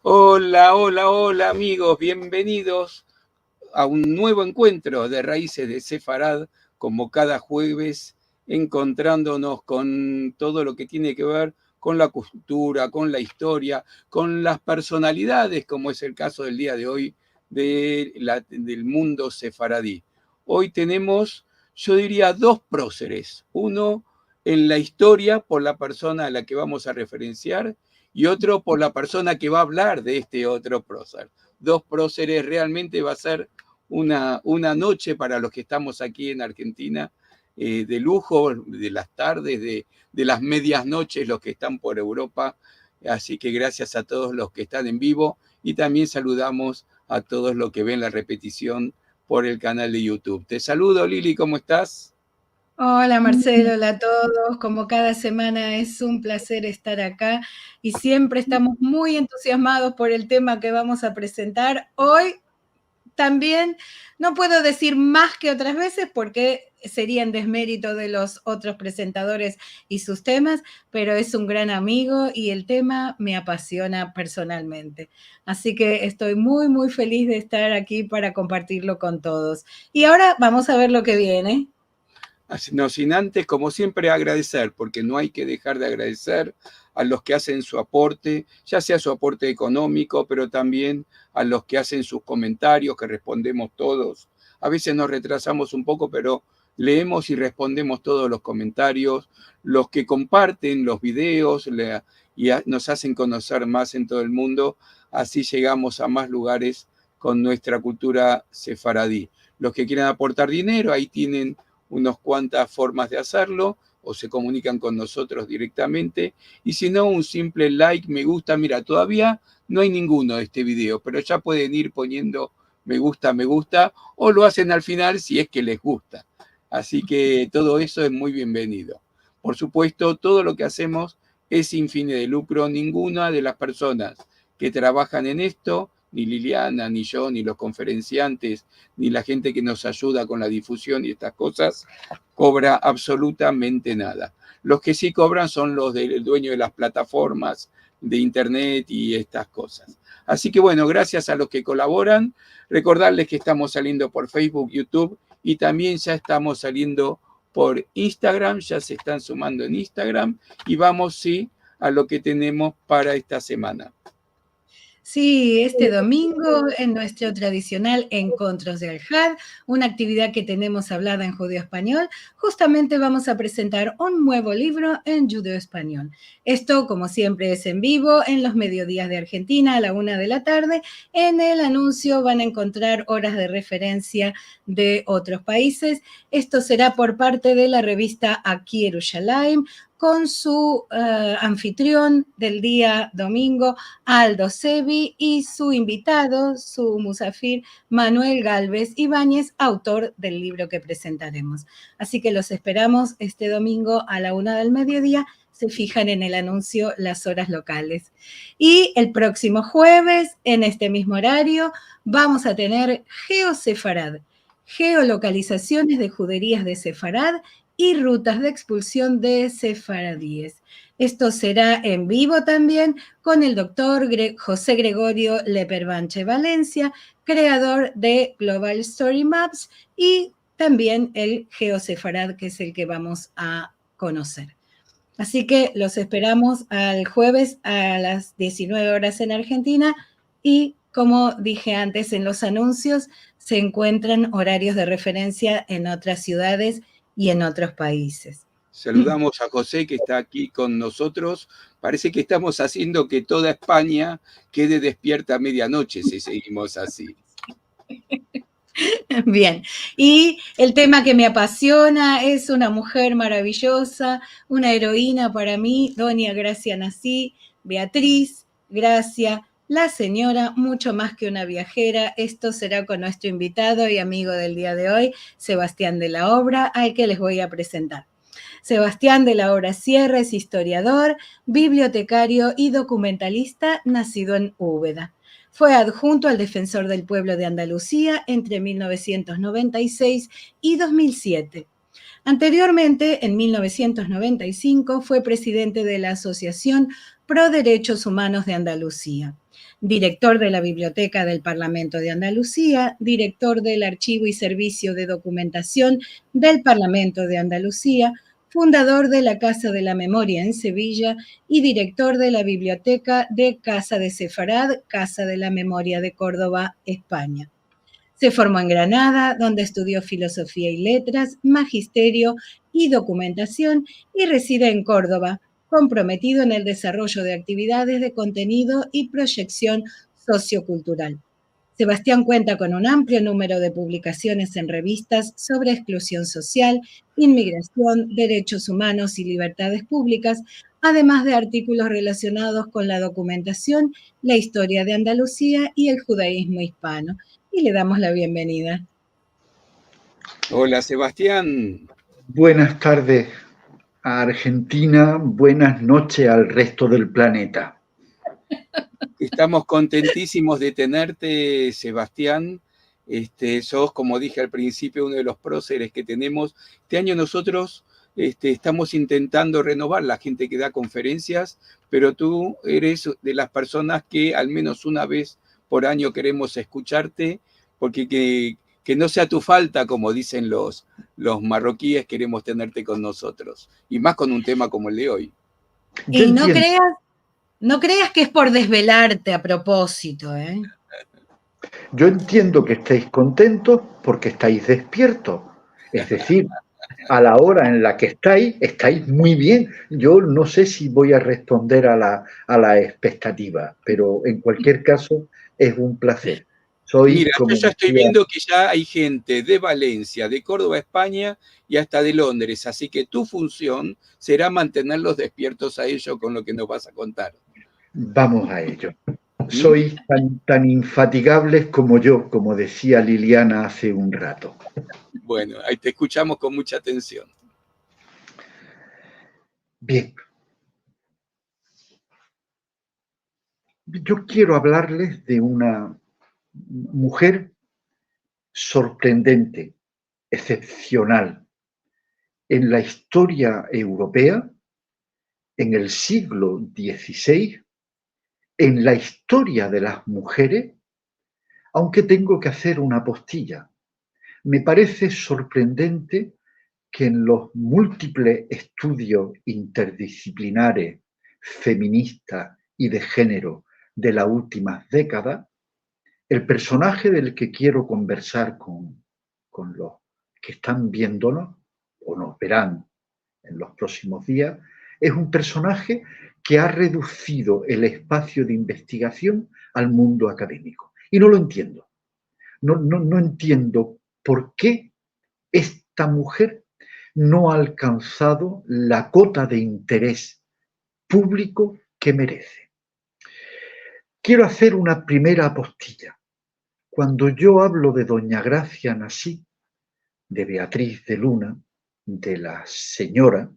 Hola, hola, hola amigos, bienvenidos a un nuevo encuentro de Raíces de Sefarad, como cada jueves, encontrándonos con todo lo que tiene que ver con la cultura, con la historia, con las personalidades, como es el caso del día de hoy del mundo sefaradí. Hoy tenemos, yo diría, dos próceres, uno en la historia por la persona a la que vamos a referenciar y otro por la persona que va a hablar de este otro prócer. Dos próceres, realmente va a ser una noche para los que estamos aquí en Argentina, de lujo, de las tardes, de las medias noches, los que están por Europa. Así que gracias a todos los que están en vivo y también saludamos a todos los que ven la repetición por el canal de YouTube. Te saludo, Lili, ¿cómo estás? Hola Marcelo, hola a todos. Como cada semana es un placer estar acá y siempre estamos muy entusiasmados por el tema que vamos a presentar. Hoy también no puedo decir más que otras veces porque sería en desmérito de los otros presentadores y sus temas, pero es un gran amigo y el tema me apasiona personalmente. Así que estoy muy, muy feliz de estar aquí para compartirlo con todos. Y ahora vamos a ver lo que viene. No sin antes, como siempre, agradecer, porque no hay que dejar de agradecer a los que hacen su aporte, ya sea su aporte económico, pero también a los que hacen sus comentarios, que respondemos todos. A veces nos retrasamos un poco, pero leemos y respondemos todos los comentarios, los que comparten los videos y nos hacen conocer más en todo el mundo, así llegamos a más lugares con nuestra cultura sefaradí. Los que quieran aportar dinero, ahí tienen unas cuantas formas de hacerlo, o se comunican con nosotros directamente, y si no, un simple like, me gusta. Mira, todavía no hay ninguno de este video, pero ya pueden ir poniendo me gusta, o lo hacen al final si es que les gusta. Así que todo eso es muy bienvenido. Por supuesto, todo lo que hacemos es sin fines de lucro. Ninguna de las personas que trabajan en esto, ni Liliana, ni yo, ni los conferenciantes, ni la gente que nos ayuda con la difusión y estas cosas, cobra absolutamente nada. Los que sí cobran son los del dueño de las plataformas de internet y estas cosas. Así que bueno, gracias a los que colaboran. Recordarles que estamos saliendo por Facebook, YouTube y también ya estamos saliendo por Instagram, ya se están sumando en Instagram y vamos sí a lo que tenemos para esta semana. Sí, este domingo en nuestro tradicional Encontros de Al-Had, una actividad que tenemos hablada en judeo-español, justamente vamos a presentar un nuevo libro en judeo-español. Esto, como siempre, es en vivo en los mediodías de Argentina a la 1 de la tarde. En el anuncio van a encontrar horas de referencia de otros países. Esto será por parte de la revista Aquí Yerushalayim, con su anfitrión del día domingo, Aldo Sebi, y su invitado, su musafir, Manuel Galvez Ibáñez, autor del libro que presentaremos. Así que los esperamos este domingo a la 1 del mediodía. Se fijan en el anuncio las horas locales. Y el próximo jueves, en este mismo horario, vamos a tener GeoSefarad, geolocalizaciones de juderías de Sefarad y rutas de expulsión de sefaradíes. Esto será en vivo también con el doctor José Gregorio Leperbanche Valencia, creador de Global Story Maps, y también el GeoSefarad, que es el que vamos a conocer. Así que los esperamos al jueves a las 19 horas en Argentina y, como dije antes en los anuncios, se encuentran horarios de referencia en otras ciudades y en otros países. Saludamos a José que está aquí con nosotros. Parece que estamos haciendo que toda España quede despierta a medianoche si seguimos así. Bien, y el tema que me apasiona es una mujer maravillosa, una heroína para mí, doña Gracia Nací, Beatriz, Gracia, la señora, mucho más que una viajera. Esto será con nuestro invitado y amigo del día de hoy, Sebastián de la Obra, al que les voy a presentar. Sebastián de la Obra Sierra es historiador, bibliotecario y documentalista, nacido en Úbeda. Fue adjunto al Defensor del Pueblo de Andalucía entre 1996 y 2007. Anteriormente, en 1995, fue presidente de la Asociación Pro Derechos Humanos de Andalucía. Director de la Biblioteca del Parlamento de Andalucía, director del Archivo y Servicio de Documentación del Parlamento de Andalucía, fundador de la Casa de la Memoria en Sevilla y director de la Biblioteca de Casa de Sefarad, Casa de la Memoria de Córdoba, España. Se formó en Granada, donde estudió Filosofía y Letras, Magisterio y Documentación, y reside en Córdoba, comprometido en el desarrollo de actividades de contenido y proyección sociocultural. Sebastián cuenta con un amplio número de publicaciones en revistas sobre exclusión social, inmigración, derechos humanos y libertades públicas, además de artículos relacionados con la documentación, la historia de Andalucía y el judaísmo hispano. Y le damos la bienvenida. Hola, Sebastián. Buenas tardes a Argentina, buenas noches al resto del planeta. Estamos contentísimos de tenerte, Sebastián. Sos, como dije al principio, uno de los próceres que tenemos. Este año nosotros estamos intentando renovar la gente que da conferencias, pero tú eres de las personas que al menos una vez por año queremos escucharte, porque que no sea tu falta, como dicen los marroquíes, queremos tenerte con nosotros. Y más con un tema como el de hoy. Y no creas que es por desvelarte a propósito, ¿eh? Yo entiendo que estáis contentos porque estáis despiertos. Es decir, a la hora en la que estáis muy bien. Yo no sé si voy a responder a la expectativa, pero en cualquier caso es un placer. Mira, yo ya estoy viendo que ya hay gente de Valencia, de Córdoba, España y hasta de Londres, así que tu función será mantenerlos despiertos a ellos con lo que nos vas a contar. Vamos a ello. Sois tan infatigables como yo, como decía Liliana hace un rato. Bueno, ahí te escuchamos con mucha atención. Bien. Yo quiero hablarles de una mujer sorprendente, excepcional, en la historia europea, en el siglo XVI, en la historia de las mujeres, aunque tengo que hacer una postilla. Me parece sorprendente que en los múltiples estudios interdisciplinares, feministas y de género de las últimas décadas, el personaje del que quiero conversar con los que están viéndonos o nos verán en los próximos días, es un personaje que ha reducido el espacio de investigación al mundo académico. Y no lo entiendo. No entiendo por qué esta mujer no ha alcanzado la cota de interés público que merece. Quiero hacer una primera apostilla. Cuando yo hablo de doña Gracia Nassí, de Beatriz de Luna, de la señora,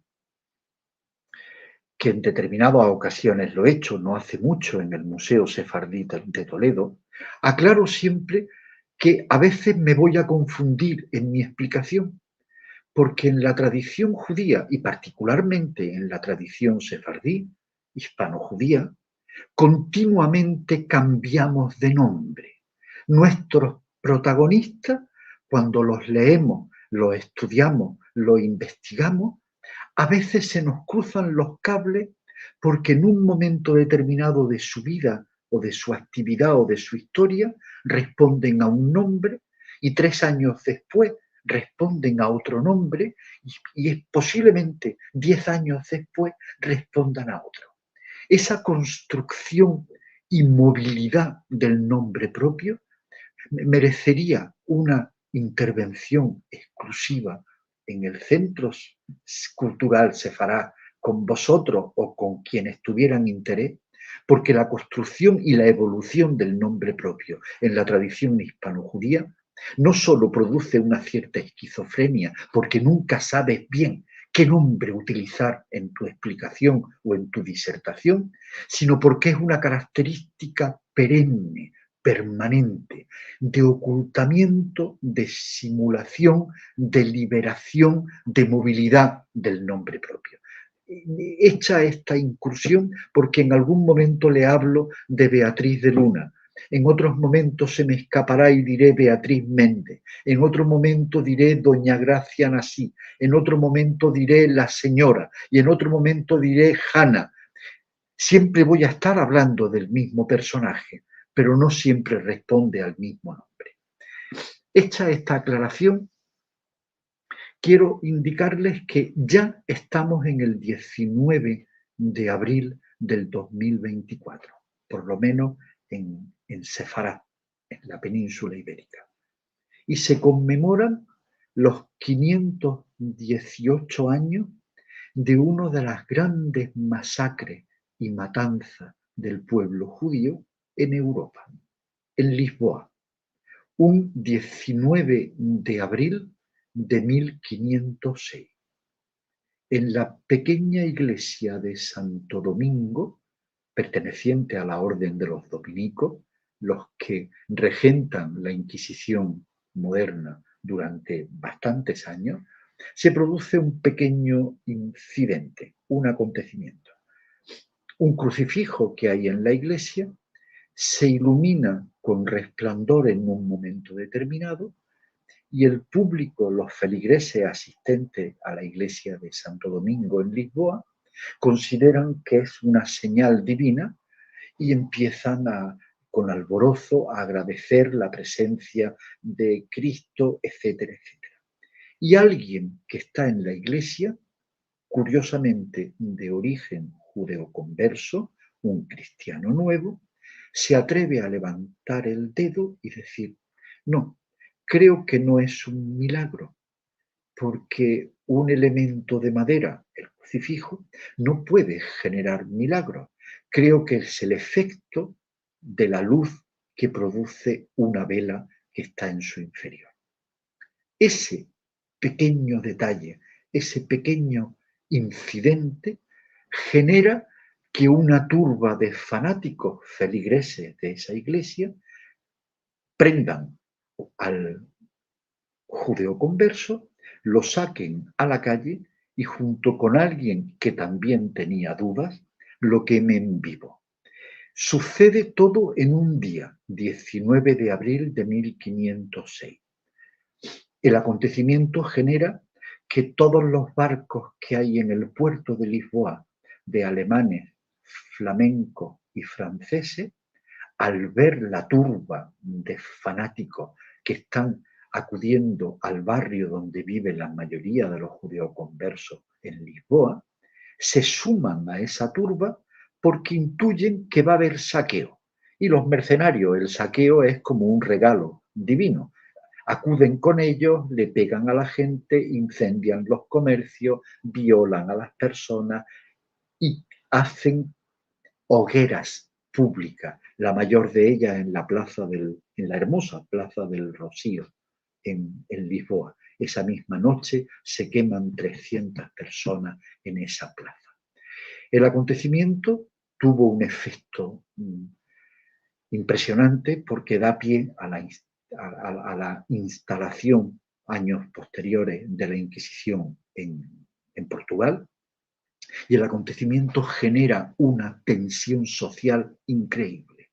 que en determinadas ocasiones lo he hecho, no hace mucho, en el Museo Sefardí de Toledo, aclaro siempre que a veces me voy a confundir en mi explicación, porque en la tradición judía, y particularmente en la tradición sefardí, hispano-judía, continuamente cambiamos de nombre. Nuestros protagonistas, cuando los leemos, los estudiamos, los investigamos, a veces se nos cruzan los cables porque en un momento determinado de su vida o de su actividad o de su historia responden a un nombre y 3 años después responden a otro nombre y posiblemente 10 años después respondan a otro. Esa construcción y movilidad del nombre propio merecería una intervención exclusiva en el Centro Cultural Sefarad con vosotros o con quienes tuvieran interés, porque la construcción y la evolución del nombre propio en la tradición hispano-judía no solo produce una cierta esquizofrenia, porque nunca sabes bien qué nombre utilizar en tu explicación o en tu disertación, sino porque es una característica perenne, permanente, de ocultamiento, de simulación, de liberación, de movilidad del nombre propio. hecha esta incursión porque en algún momento le hablo de Beatriz de Luna. En otros momentos se me escapará y diré Beatriz Méndez. En otro momento diré Doña Gracia Nasí. En otro momento diré la señora. Y en otro momento diré Jana. Siempre voy a estar hablando del mismo personaje, pero no siempre responde al mismo nombre. Hecha esta aclaración, quiero indicarles que ya estamos en el 19 de abril del 2024, por lo menos en Sefarad, en la península ibérica. Y se conmemoran los 518 años de una de las grandes masacres y matanzas del pueblo judío en Europa, en Lisboa, un 19 de abril de 1506. En la pequeña iglesia de Santo Domingo, perteneciente a la orden de los dominicos, los que regentan la Inquisición moderna durante bastantes años, se produce un pequeño incidente, un acontecimiento. Un crucifijo que hay en la iglesia se ilumina con resplandor en un momento determinado y el público, los feligreses asistentes a la iglesia de Santo Domingo en Lisboa, consideran que es una señal divina y empiezan con alborozo a agradecer la presencia de Cristo, etcétera, etcétera. Y alguien que está en la iglesia, curiosamente de origen judeoconverso, un cristiano nuevo, se atreve a levantar el dedo y decir, no, creo que no es un milagro, porque un elemento de madera, el crucifijo, no puede generar milagros. Creo que es el efecto de la luz que produce una vela que está en su inferior. Ese pequeño detalle, ese pequeño incidente genera que una turba de fanáticos feligreses de esa iglesia prendan al judeoconverso, lo saquen a la calle y junto con alguien que también tenía dudas, lo quemen vivo. Sucede todo en un día, 19 de abril de 1506. El acontecimiento genera que todos los barcos que hay en el puerto de Lisboa, de alemanes, flamencos y franceses, al ver la turba de fanáticos que están acudiendo al barrio donde vive la mayoría de los judeoconversos en Lisboa, se suman a esa turba porque intuyen que va a haber saqueo. Y los mercenarios, el saqueo es como un regalo divino. Acuden con ellos, le pegan a la gente, incendian los comercios, violan a las personas y hacen hogueras públicas, la mayor de ellas en la hermosa Plaza del Rocío, en Lisboa. Esa misma noche se queman 300 personas en esa plaza. El acontecimiento tuvo un efecto impresionante porque da pie a la instalación años posteriores de la Inquisición en Portugal, y el acontecimiento genera una tensión social increíble.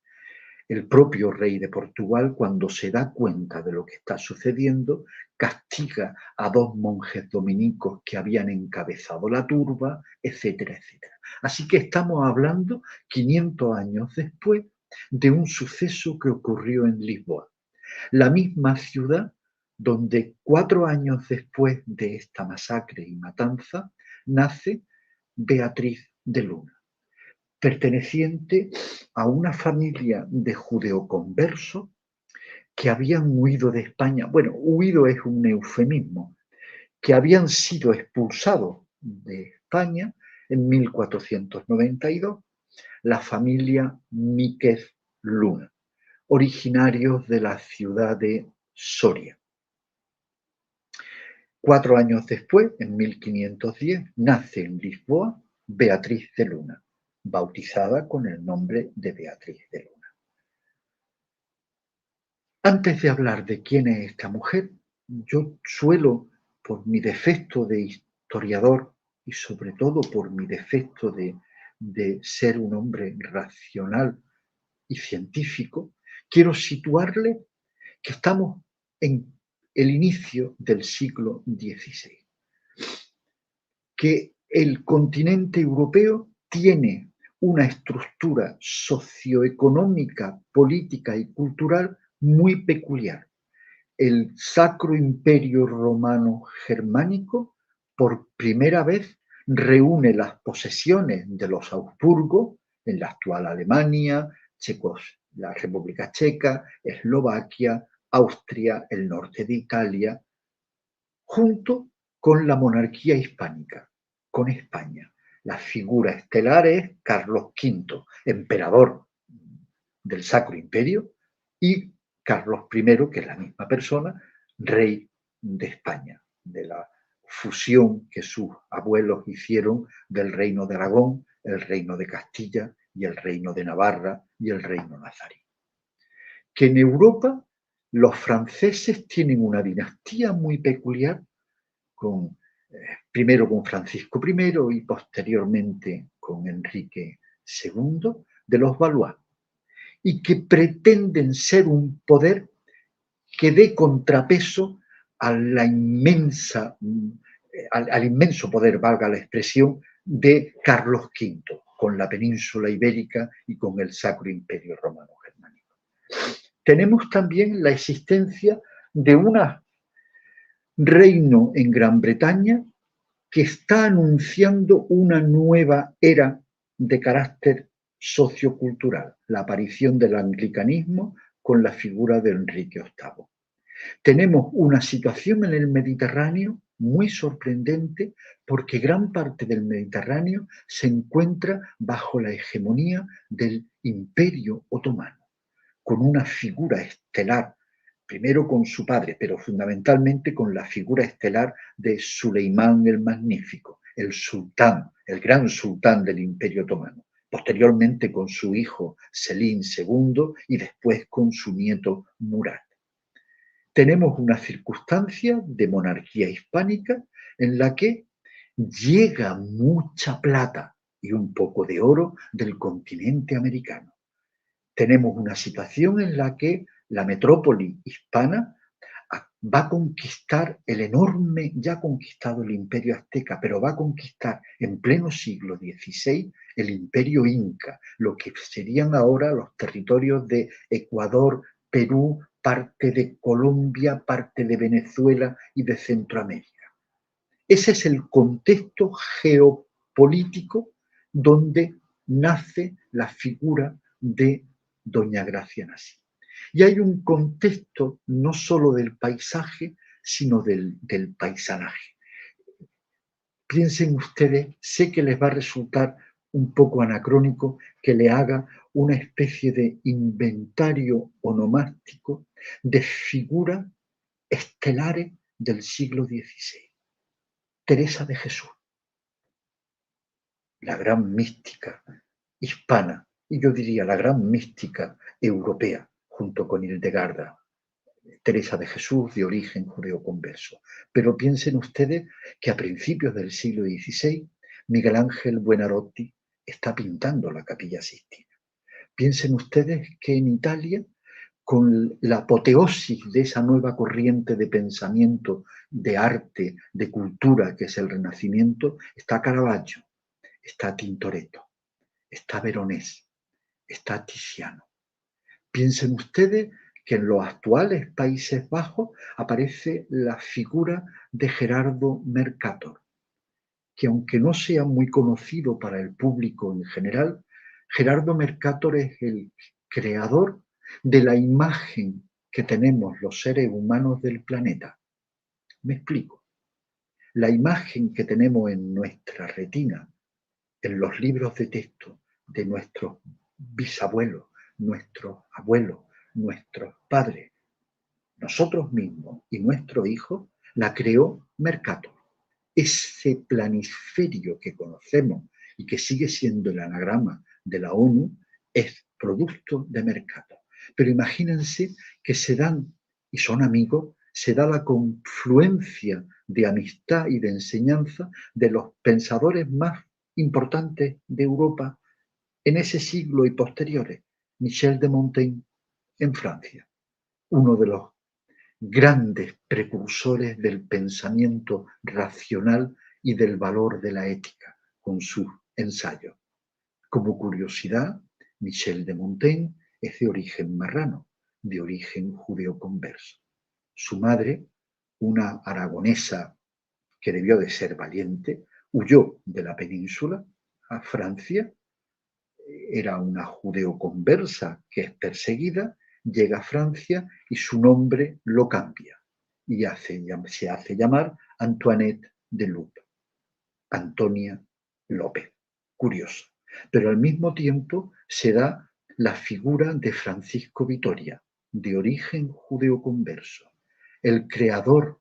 El propio rey de Portugal, cuando se da cuenta de lo que está sucediendo, castiga a 2 monjes dominicos que habían encabezado la turba, etcétera, etcétera. Así que estamos hablando 500 años después de un suceso que ocurrió en Lisboa, la misma ciudad donde 4 años después de esta masacre y matanza nace Beatriz de Luna, perteneciente a una familia de judeoconversos que habían huido de España. Bueno, huido es un eufemismo, que habían sido expulsados de España en 1492, la familia Míquez Luna, originarios de la ciudad de Soria. 4 años después, en 1510, nace en Lisboa Beatriz de Luna, bautizada con el nombre de Beatriz de Luna. Antes de hablar de quién es esta mujer, yo suelo, por mi defecto de historiador, y sobre todo por mi defecto de ser un hombre racional y científico, quiero situarle que estamos en el inicio del siglo XVI, que el continente europeo tiene una estructura socioeconómica, política y cultural muy peculiar. El Sacro Imperio Romano Germánico por primera vez reúne las posesiones de los Habsburgo en la actual Alemania, la República Checa, Eslovaquia, Austria, el norte de Italia, junto con la monarquía hispánica, con España. La figura estelar es Carlos V, emperador del Sacro Imperio, y Carlos I, que es la misma persona, rey de España, de la fusión que sus abuelos hicieron del reino de Aragón, el reino de Castilla y el reino de Navarra y el reino nazarí. Que en Europa los franceses tienen una dinastía muy peculiar, primero con Francisco I y posteriormente con Enrique II, de los Valois, y que pretenden ser un poder que dé contrapeso a la inmenso poder, valga la expresión, de Carlos V, con la península ibérica y con el Sacro Imperio Romano Germánico. Tenemos también la existencia de un reino en Gran Bretaña que está anunciando una nueva era de carácter sociocultural, la aparición del anglicanismo con la figura de Enrique VIII. Tenemos una situación en el Mediterráneo muy sorprendente porque gran parte del Mediterráneo se encuentra bajo la hegemonía del Imperio Otomano, con una figura estelar, primero con su padre, pero fundamentalmente con la figura estelar de Suleimán el Magnífico, el sultán, el gran sultán del Imperio Otomano, posteriormente con su hijo Selim II y después con su nieto Murad. Tenemos una circunstancia de monarquía hispánica en la que llega mucha plata y un poco de oro del continente americano. Tenemos una situación en la que la metrópoli hispana va a conquistar el enorme, ya ha conquistado el imperio azteca, pero va a conquistar en pleno siglo XVI el imperio inca, lo que serían ahora los territorios de Ecuador, Perú, parte de Colombia, parte de Venezuela y de Centroamérica. Ese es el contexto geopolítico donde nace la figura de Doña Gracia Nací. Y hay un contexto no solo del paisaje, sino del paisanaje. Piensen ustedes, sé que les va a resultar un poco anacrónico que le haga una especie de inventario onomástico de figuras estelares del siglo XVI. Teresa de Jesús, la gran mística hispana, y yo diría la gran mística europea, junto con Hildegarda. Teresa de Jesús, de origen judeoconverso. Pero piensen ustedes que a principios del siglo XVI, Miguel Ángel Buonarroti está pintando la Capilla Sixtina. Piensen ustedes que en Italia, con la apoteosis de esa nueva corriente de pensamiento, de arte, de cultura que es el Renacimiento, está Caravaggio, está Tintoretto, está Veronés, está Tiziano. Piensen ustedes que en los actuales Países Bajos aparece la figura de Gerardo Mercator, que aunque no sea muy conocido para el público en general, Gerardo Mercator es el creador de la imagen que tenemos los seres humanos del planeta. Me explico. La imagen que tenemos en nuestra retina, en los libros de texto de nuestros bisabuelos, nuestros abuelos, nuestros padres, nosotros mismos y nuestro hijo, la creó Mercator. Ese planisferio que conocemos y que sigue siendo el anagrama de la ONU es producto de Mercator. Pero imagínense que se dan, y son amigos, se da la confluencia de amistad y de enseñanza de los pensadores más importantes de Europa en ese siglo y posteriores. Michel de Montaigne en Francia, uno de los grandes precursores del pensamiento racional y del valor de la ética, con sus ensayos. Como curiosidad, Michel de Montaigne es de origen marrano, de origen judeo-converso. Su madre, una aragonesa que debió de ser valiente, huyó de la península a Francia. Era una judeo-conversa que es perseguida, llega a Francia y su nombre lo cambia y se hace llamar Antoinette de Loup, Antonia López. Curioso. Pero al mismo tiempo se da la figura de Francisco Vitoria, de origen judeo-converso, el creador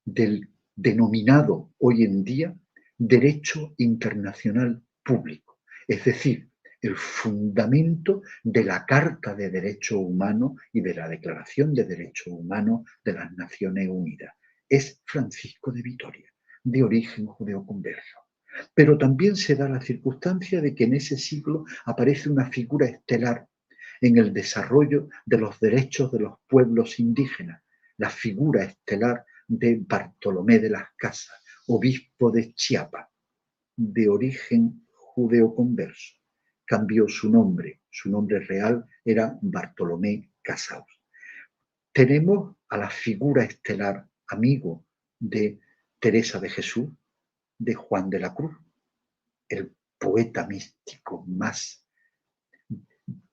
del denominado hoy en día derecho internacional público, es decir, el fundamento de la Carta de Derechos Humanos y de la Declaración de Derechos Humanos de las Naciones Unidas. Es Francisco de Vitoria, de origen judeo-converso. Pero también se da la circunstancia de que en ese siglo aparece una figura estelar en el desarrollo de los derechos de los pueblos indígenas, la figura estelar de Bartolomé de las Casas, obispo de Chiapas, de origen judeo-converso. Cambió su nombre real era Bartolomé Casaus. Tenemos a la figura estelar, amigo de Teresa de Jesús, de Juan de la Cruz, el poeta místico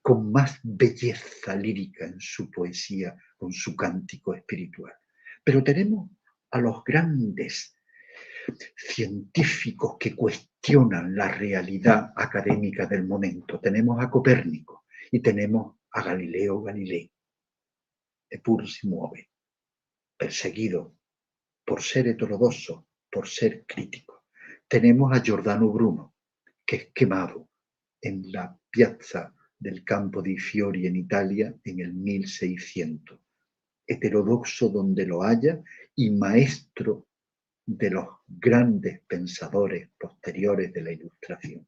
con más belleza lírica en su poesía, con su cántico espiritual. Pero tenemos a los grandes científicos que cuestionan la realidad académica del momento. Tenemos a Copérnico y tenemos a Galileo Galilei, Eppur si muove, perseguido por ser heterodoxo, por ser crítico. Tenemos a Giordano Bruno, que es quemado en la piazza del Campo dei Fiori en Italia en el 1600. Heterodoxo donde lo haya y maestro de los grandes pensadores posteriores de la Ilustración.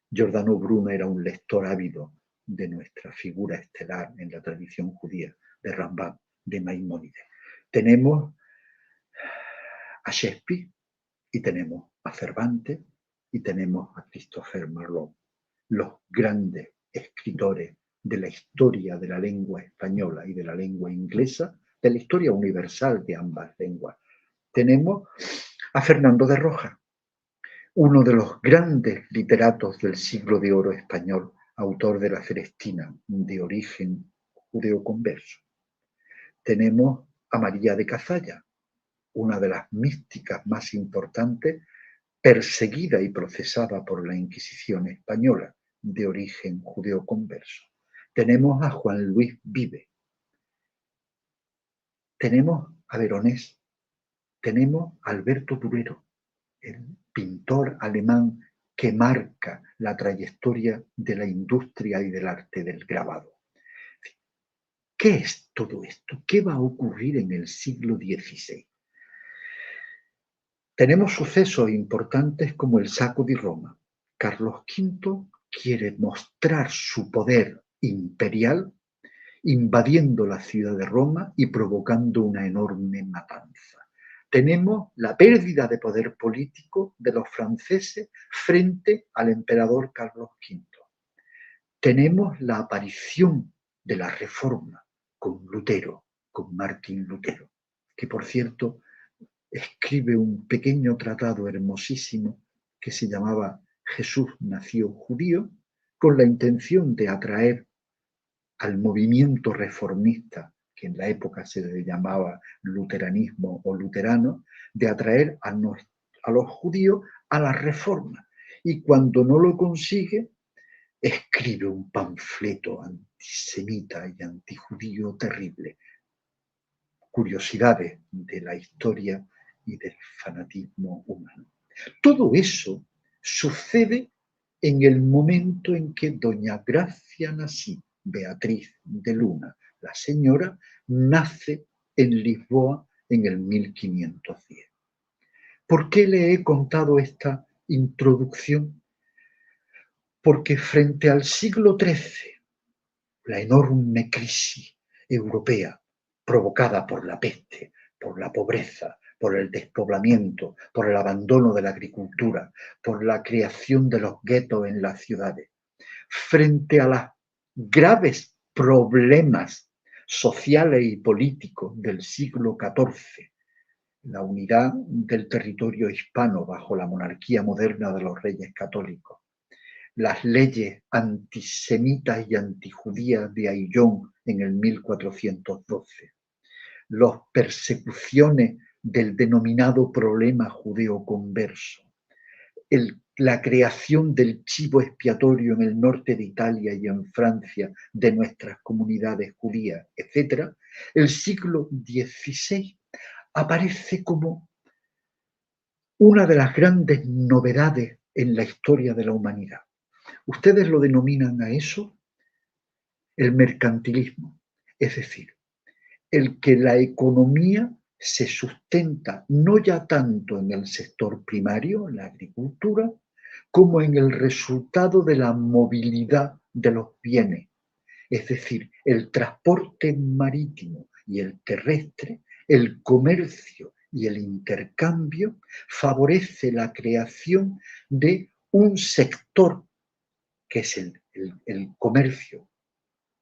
Giordano Bruno era un lector ávido de nuestra figura estelar en la tradición judía, de Rambam, de Maimónides. Tenemos a Shakespeare y tenemos a Cervantes y tenemos a Christopher Marlowe, los grandes escritores de la historia de la lengua española y de la lengua inglesa, de la historia universal de ambas lenguas. Tenemos a Fernando de Rojas, uno de los grandes literatos del siglo de oro español, autor de La Celestina, de origen judeo-converso. Tenemos a María de Cazalla, una de las místicas más importantes, perseguida y procesada por la Inquisición española, de origen judeo-converso. Tenemos a Juan Luis Vive. Tenemos a Veronés. Tenemos a Alberto Durero, el pintor alemán que marca la trayectoria de la industria y del arte del grabado. ¿Qué es todo esto? ¿Qué va a ocurrir en el siglo XVI? Tenemos sucesos importantes como el saco de Roma. Carlos V quiere mostrar su poder imperial invadiendo la ciudad de Roma y provocando una enorme matanza. Tenemos la pérdida de poder político de los franceses frente al emperador Carlos V. Tenemos la aparición de la Reforma con Lutero, con Martín Lutero, que por cierto escribe un pequeño tratado hermosísimo que se llamaba Jesús nació judío, con la intención de atraer al movimiento reformista, que en la época se le llamaba luteranismo o luterano, de atraer a los judíos a la reforma. Y cuando no lo consigue, escribe un panfleto antisemita y antijudío terrible. Curiosidades de la historia y del fanatismo humano. Todo eso sucede en el momento en que doña Gracia Nassí, Beatriz de Luna, la señora, nace en Lisboa en el 1510. ¿Por qué le he contado esta introducción? Porque frente al siglo XIII, la enorme crisis europea provocada por la peste, por la pobreza, por el despoblamiento, por el abandono de la agricultura, por la creación de los guetos en las ciudades, frente a los graves problemas sociales y políticos del siglo XIV, la unidad del territorio hispano bajo la monarquía moderna de los reyes católicos, las leyes antisemitas y antijudías de Ayllón en el 1412, las persecuciones del denominado problema judeo-converso, la creación del chivo expiatorio en el norte de Italia y en Francia de nuestras comunidades judías, etc., el siglo XVI aparece como una de las grandes novedades en la historia de la humanidad. Ustedes lo denominan a eso el mercantilismo, es decir, el que la economía se sustenta no ya tanto en el sector primario, en la agricultura, como en el resultado de la movilidad de los bienes, es decir, el transporte marítimo y el terrestre, el comercio y el intercambio favorece la creación de un sector que es el comercio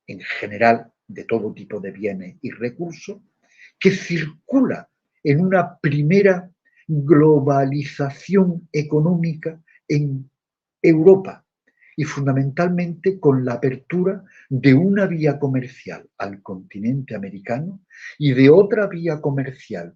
en general de todo tipo de bienes y recursos, que circula en una primera globalización económica en Europa y fundamentalmente con la apertura de una vía comercial al continente americano y de otra vía comercial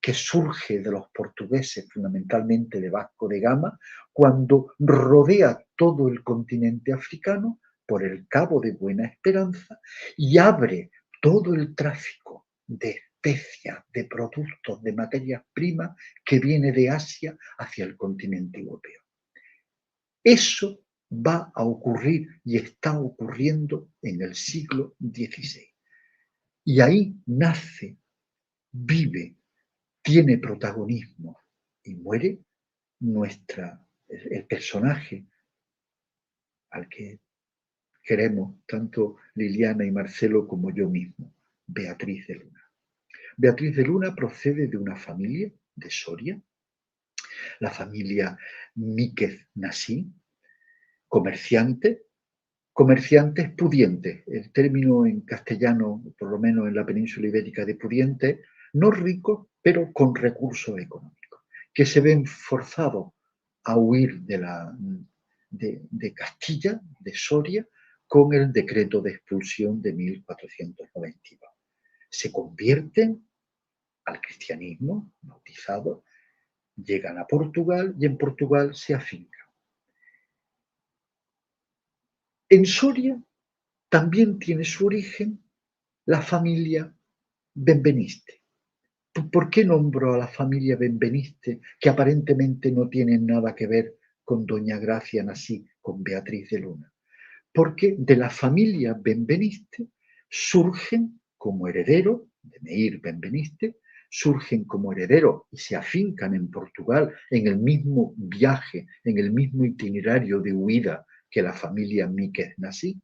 que surge de los portugueses, fundamentalmente de Vasco de Gama, cuando rodea todo el continente africano por el Cabo de Buena Esperanza y abre todo el tráfico de especias, de productos, de materias primas que viene de Asia hacia el continente europeo. Eso va a ocurrir y está ocurriendo en el siglo XVI. Y ahí nace, vive, tiene protagonismo y muere el personaje al que queremos tanto Liliana y Marcelo como yo mismo, Beatriz de Luna. Beatriz de Luna procede de una familia de Soria, la familia Míquez Nasí, comerciantes pudientes. El término en castellano, por lo menos en la península ibérica de pudientes, no ricos, pero con recursos económicos, que se ven forzados a huir de Castilla, de Soria, con el decreto de expulsión de 1492. Se convierten al cristianismo, bautizados, llegan a Portugal y en Portugal se afincan. En Soria también tiene su origen la familia Benveniste. ¿Por qué nombro a la familia Benveniste, que aparentemente no tienen nada que ver con doña Gracia Nasí, con Beatriz de Luna? Porque de la familia Benveniste surgen como herederos, de Meir Benveniste, surgen como herederos y se afincan en Portugal en el mismo viaje, en el mismo itinerario de huida que la familia Míquez Nasí.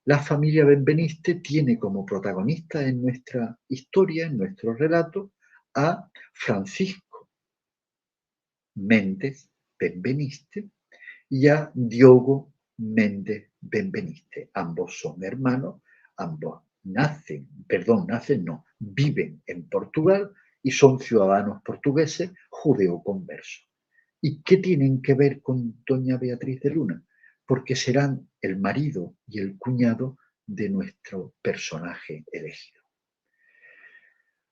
La familia Benveniste tiene como protagonista en nuestra historia, en nuestro relato, a Francisco Méndez Benveniste y a Diogo Méndez Benveniste. Ambos son hermanos, ambos viven en Portugal y son ciudadanos portugueses judeo-conversos. ¿Y qué tienen que ver con doña Beatriz de Luna? Porque serán el marido y el cuñado de nuestro personaje elegido.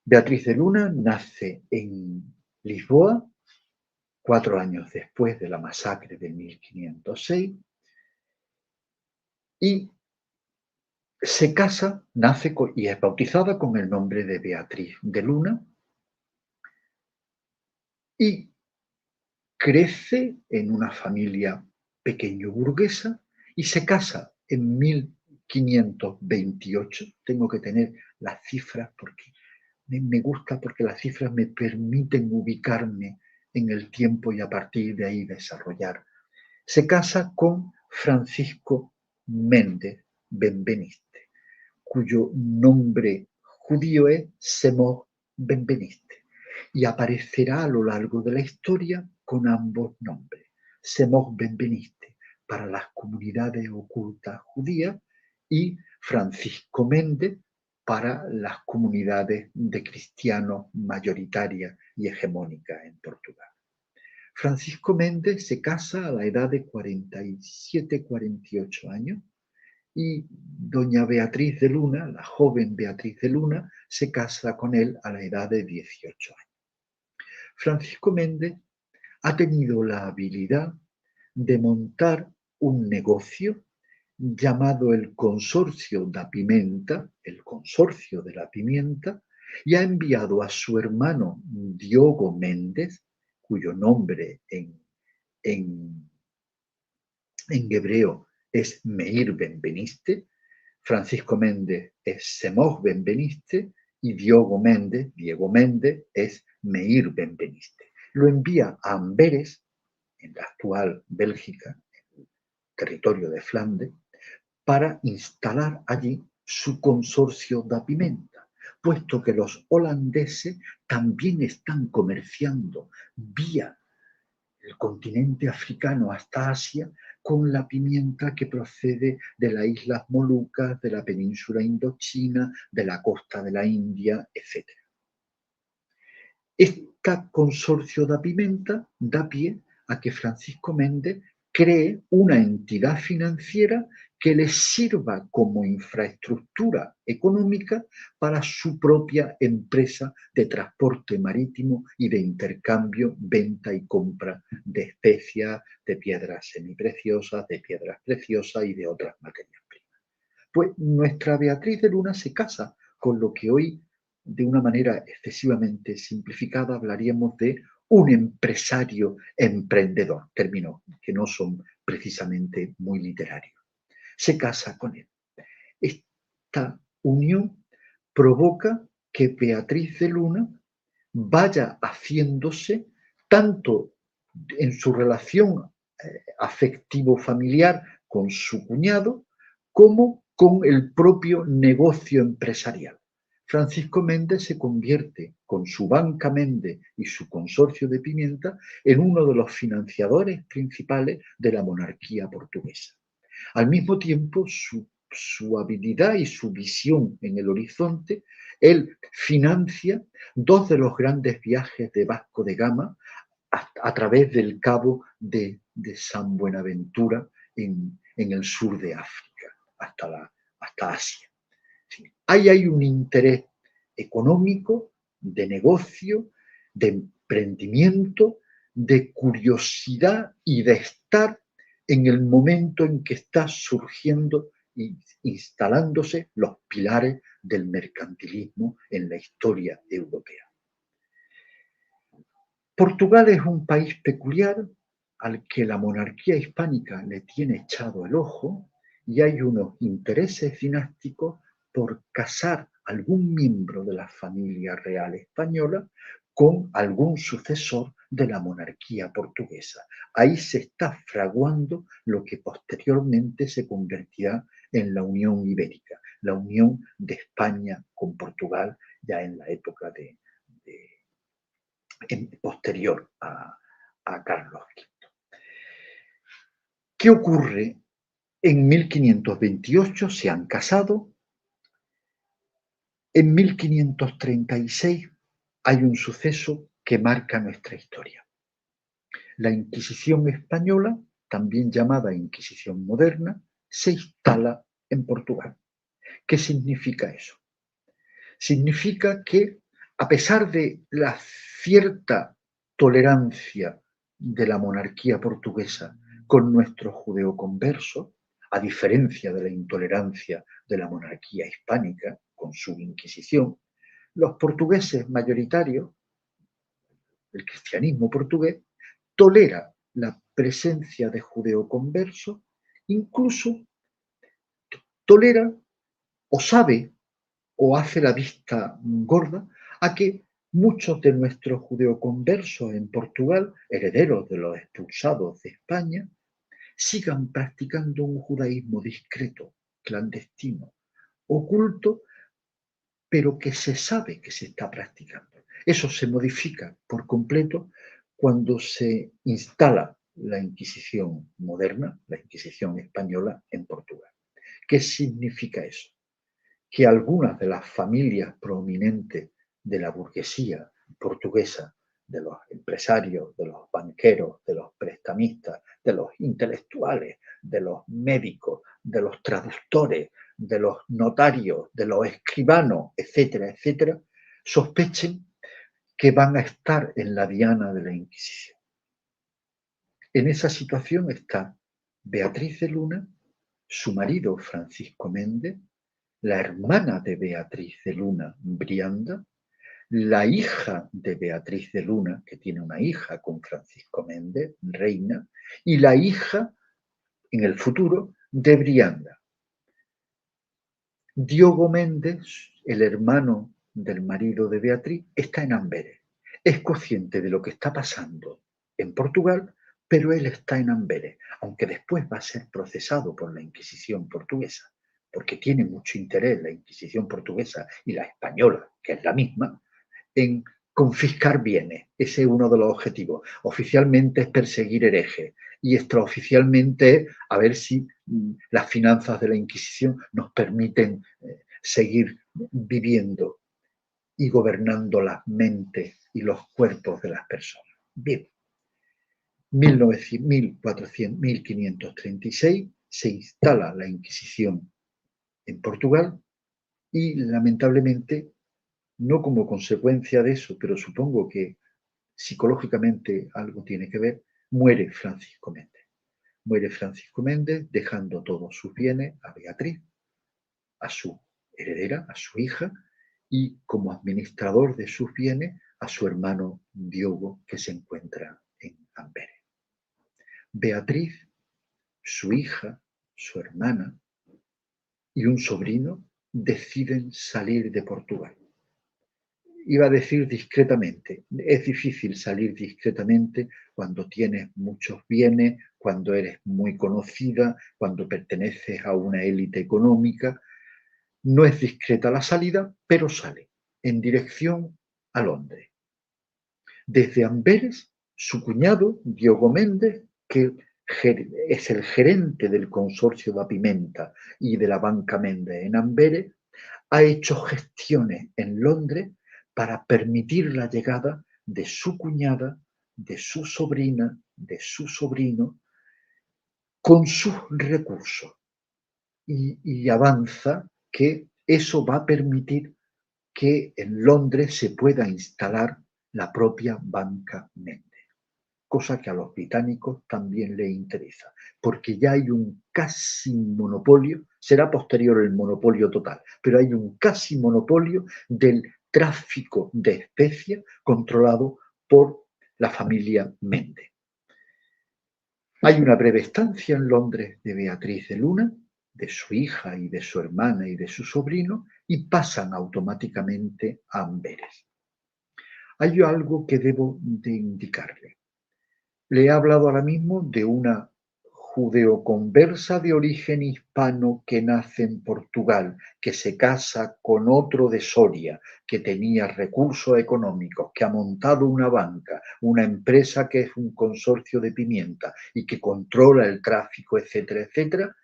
Beatriz de Luna nace en Lisboa 4 años después de la masacre de 1506 y se casa, nace y es bautizada con el nombre de Beatriz de Luna y crece en una familia pequeño burguesa y se casa en 1528. Tengo que tener las cifras porque Me gusta porque las cifras me permiten ubicarme en el tiempo y a partir de ahí desarrollar. Se casa con Francisco Méndez Benveniste, cuyo nombre judío es Semor Benveniste, y aparecerá a lo largo de la historia con ambos nombres, Semor Benveniste para las comunidades ocultas judías y Francisco Méndez para las comunidades de cristianos mayoritarias y hegemónicas en Portugal. Francisco Méndez se casa a la edad de 47-48 años y doña Beatriz de Luna, la joven Beatriz de Luna, se casa con él a la edad de 18 años. Francisco Méndez ha tenido la habilidad de montar un negocio llamado el Consorcio da Pimenta, el Consorcio de la Pimienta, y ha enviado a su hermano Diogo Méndez, cuyo nombre en hebreo es Meir Benveniste, Francisco Méndez es Semor Benveniste y Diego Méndez es Meir Benveniste. Lo envía a Amberes, en la actual Bélgica, en el territorio de Flandes, para instalar allí su consorcio da pimenta, puesto que los holandeses también están comerciando vía el continente africano hasta Asia con la pimienta que procede de las Islas Molucas, de la península indochina, de la costa de la India, etc. Este consorcio da pimenta da pie a que Francisco Méndez cree una entidad financiera que le sirva como infraestructura económica para su propia empresa de transporte marítimo y de intercambio, venta y compra de especias, de piedras semipreciosas, de piedras preciosas y de otras materias primas. Pues nuestra Beatriz de Luna se casa con lo que hoy, de una manera excesivamente simplificada, hablaríamos de un empresario emprendedor, términos que no son precisamente muy literarios. Se casa con él. Esta unión provoca que Beatriz de Luna vaya haciéndose, tanto en su relación afectivo-familiar con su cuñado, como con el propio negocio empresarial. Francisco Méndez se convierte, con su Banca Méndez y su consorcio de pimienta, en uno de los financiadores principales de la monarquía portuguesa. Al mismo tiempo, su habilidad y su visión en el horizonte, él financia dos de los grandes viajes de Vasco de Gama a través del Cabo de San Buenaventura en el sur de África, hasta Asia. Ahí hay un interés económico, de negocio, de emprendimiento, de curiosidad y de estar en el momento en que está surgiendo e instalándose los pilares del mercantilismo en la historia europea. Portugal es un país peculiar al que la monarquía hispánica le tiene echado el ojo y hay unos intereses dinásticos por casar algún miembro de la familia real española con algún sucesor de la monarquía portuguesa. Ahí se está fraguando lo que posteriormente se convertirá en la Unión Ibérica, la unión de España con Portugal ya en la época posterior a Carlos V. ¿Qué ocurre? En 1528 se han casado. En 1536 hay un suceso que marca nuestra historia. La Inquisición española, también llamada Inquisición moderna, se instala en Portugal. ¿Qué significa eso? Significa que, a pesar de la cierta tolerancia de la monarquía portuguesa con nuestros judeoconversos, a diferencia de la intolerancia de la monarquía hispánica con su Inquisición, los portugueses mayoritarios, el cristianismo portugués, tolera la presencia de judeoconversos, incluso tolera o sabe o hace la vista gorda a que muchos de nuestros judeoconversos en Portugal, herederos de los expulsados de España, sigan practicando un judaísmo discreto, clandestino, oculto, pero que se sabe que se está practicando. Eso se modifica por completo cuando se instala la Inquisición moderna, la Inquisición española en Portugal. ¿Qué significa eso? Que algunas de las familias prominentes de la burguesía portuguesa, de los empresarios, de los banqueros, de los prestamistas, de los intelectuales, de los médicos, de los traductores, de los notarios, de los escribanos, etcétera, etcétera, sospechen que van a estar en la diana de la Inquisición. En esa situación está Beatriz de Luna, su marido Francisco Méndez, la hermana de Beatriz de Luna, Brianda, la hija de Beatriz de Luna, que tiene una hija con Francisco Méndez, Reina, y la hija, en el futuro, de Brianda. Diogo Méndez, el hermano del marido de Beatriz, está en Amberes. Es consciente de lo que está pasando en Portugal, pero él está en Amberes, aunque después va a ser procesado por la Inquisición portuguesa, porque tiene mucho interés la Inquisición portuguesa y la española, que es la misma, en confiscar bienes. Ese es uno de los objetivos. Oficialmente es perseguir herejes y extraoficialmente es a ver si las finanzas de la Inquisición nos permiten seguir viviendo y gobernando las mentes y los cuerpos de las personas. Bien, 1536 se instala la Inquisición en Portugal y lamentablemente, no como consecuencia de eso, pero supongo que psicológicamente algo tiene que ver, muere Francisco Méndez. Muere Francisco Méndez dejando todos sus bienes a Beatriz, a su heredera, a su hija, y como administrador de sus bienes a su hermano Diogo, que se encuentra en Amberes. Beatriz, su hija, su hermana y un sobrino deciden salir de Portugal. Iba a decir discretamente. Es difícil salir discretamente cuando tienes muchos bienes, cuando eres muy conocida, cuando perteneces a una élite económica. No es discreta la salida, pero sale en dirección a Londres. Desde Amberes, su cuñado, Diogo Méndez, que es el gerente del consorcio de Pimenta y de la Banca Méndez en Amberes, ha hecho gestiones en Londres para permitir la llegada de su cuñada, de su sobrina, de su sobrino, con sus recursos. Y avanza que eso va a permitir que en Londres se pueda instalar la propia Banca Méndez, cosa que a los británicos también les interesa, porque ya hay un casi monopolio, será posterior el monopolio total, pero hay un casi monopolio del tráfico de especies controlado por la familia Méndez. Hay una breve estancia en Londres de Beatriz de Luna, de su hija y de su hermana y de su sobrino, y pasan automáticamente a Amberes. Hay algo que debo de indicarle. Le he hablado ahora mismo de una judeoconversa de origen hispano que nace en Portugal, que se casa con otro de Soria, que tenía recursos económicos, que ha montado una banca, una empresa que es un consorcio de pimienta y que controla el tráfico, etcétera, etcétera,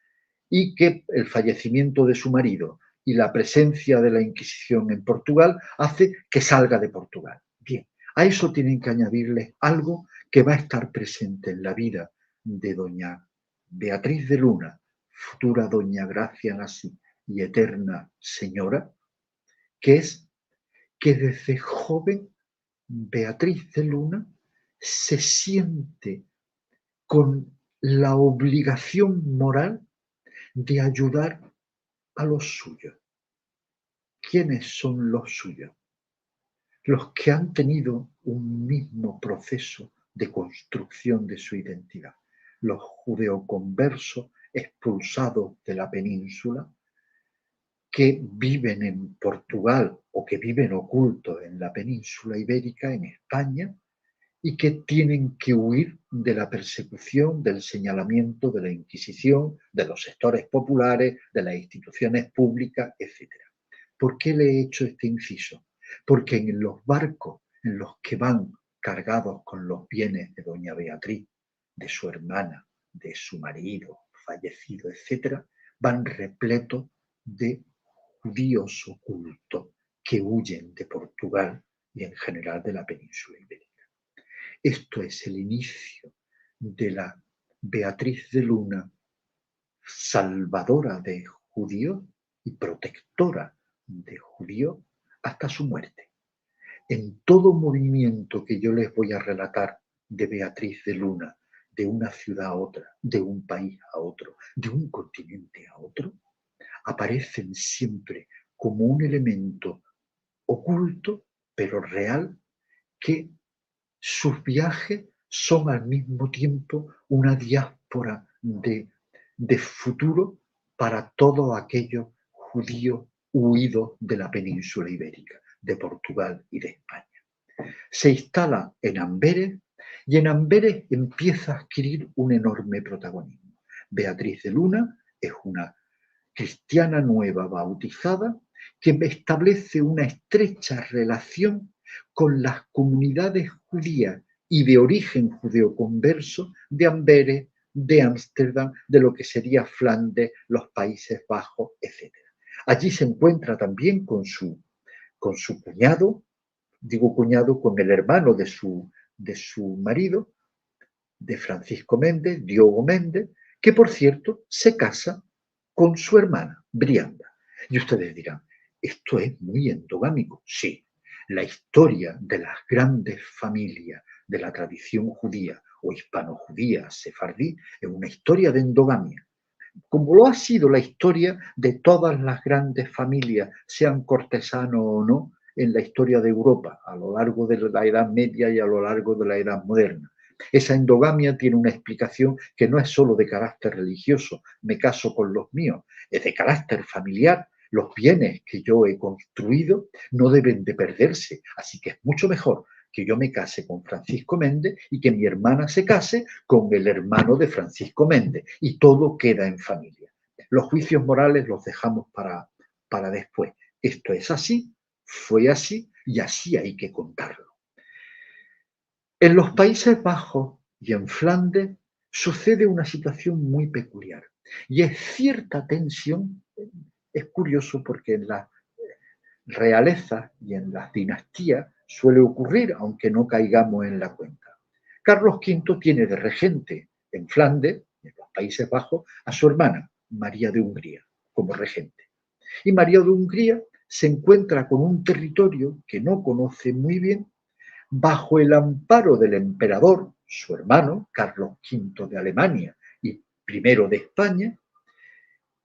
y que el fallecimiento de su marido y la presencia de la Inquisición en Portugal hace que salga de Portugal. Bien, a eso tienen que añadirle algo que va a estar presente en la vida de doña Beatriz de Luna, futura doña Gracia Nasí y eterna señora, que es que desde joven Beatriz de Luna se siente con la obligación moral de ayudar a los suyos. ¿Quiénes son los suyos? Los que han tenido un mismo proceso de construcción de su identidad. Los judeoconversos expulsados de la península, que viven en Portugal o que viven ocultos en la península ibérica, en España, y que tienen que huir de la persecución, del señalamiento, de la Inquisición, de los sectores populares, de las instituciones públicas, etc. ¿Por qué le he hecho este inciso? Porque en los barcos en los que van cargados con los bienes de doña Beatriz, de su hermana, de su marido fallecido, etc., van repletos de judíos ocultos que huyen de Portugal y en general de la península ibérica. Esto es el inicio de la Beatriz de Luna, salvadora de judíos y protectora de judíos hasta su muerte. En todo movimiento que yo les voy a relatar de Beatriz de Luna, de una ciudad a otra, de un país a otro, de un continente a otro, aparecen siempre como un elemento oculto, pero real, que sus viajes son al mismo tiempo una diáspora de futuro para todos aquellos judíos huidos de la península ibérica, de Portugal y de España. Se instala en Amberes y en Amberes empieza a adquirir un enorme protagonismo. Beatriz de Luna es una cristiana nueva bautizada que establece una estrecha relación con las comunidades judías y de origen judeoconverso de Amberes, de Ámsterdam, de lo que sería Flandes, los Países Bajos, etc. Allí se encuentra también con su cuñado, digo cuñado, con el hermano de su marido, de Francisco Méndez, Diogo Méndez, que por cierto se casa con su hermana, Brianda. Y ustedes dirán, esto es muy endogámico. Sí, la historia de las grandes familias de la tradición judía o hispano-judía, sefardí, es una historia de endogamia, como lo ha sido la historia de todas las grandes familias, sean cortesanos o no, en la historia de Europa, a lo largo de la Edad Media y a lo largo de la Edad Moderna. Esa endogamia tiene una explicación que no es solo de carácter religioso, me caso con los míos, es de carácter familiar. Los bienes que yo he construido no deben de perderse, así que es mucho mejor que yo me case con Francisco Méndez y que mi hermana se case con el hermano de Francisco Méndez y todo queda en familia. Los juicios morales los dejamos para después. Esto es así, fue así y así hay que contarlo. En los Países Bajos y en Flandes sucede una situación muy peculiar y es cierta tensión. Es curioso porque en las realezas y en las dinastías suele ocurrir, aunque no caigamos en la cuenta. Carlos V tiene de regente en Flandes, en los Países Bajos, a su hermana, María de Hungría, como regente. Y María de Hungría se encuentra con un territorio que no conoce muy bien, bajo el amparo del emperador, su hermano, Carlos V de Alemania y I de España,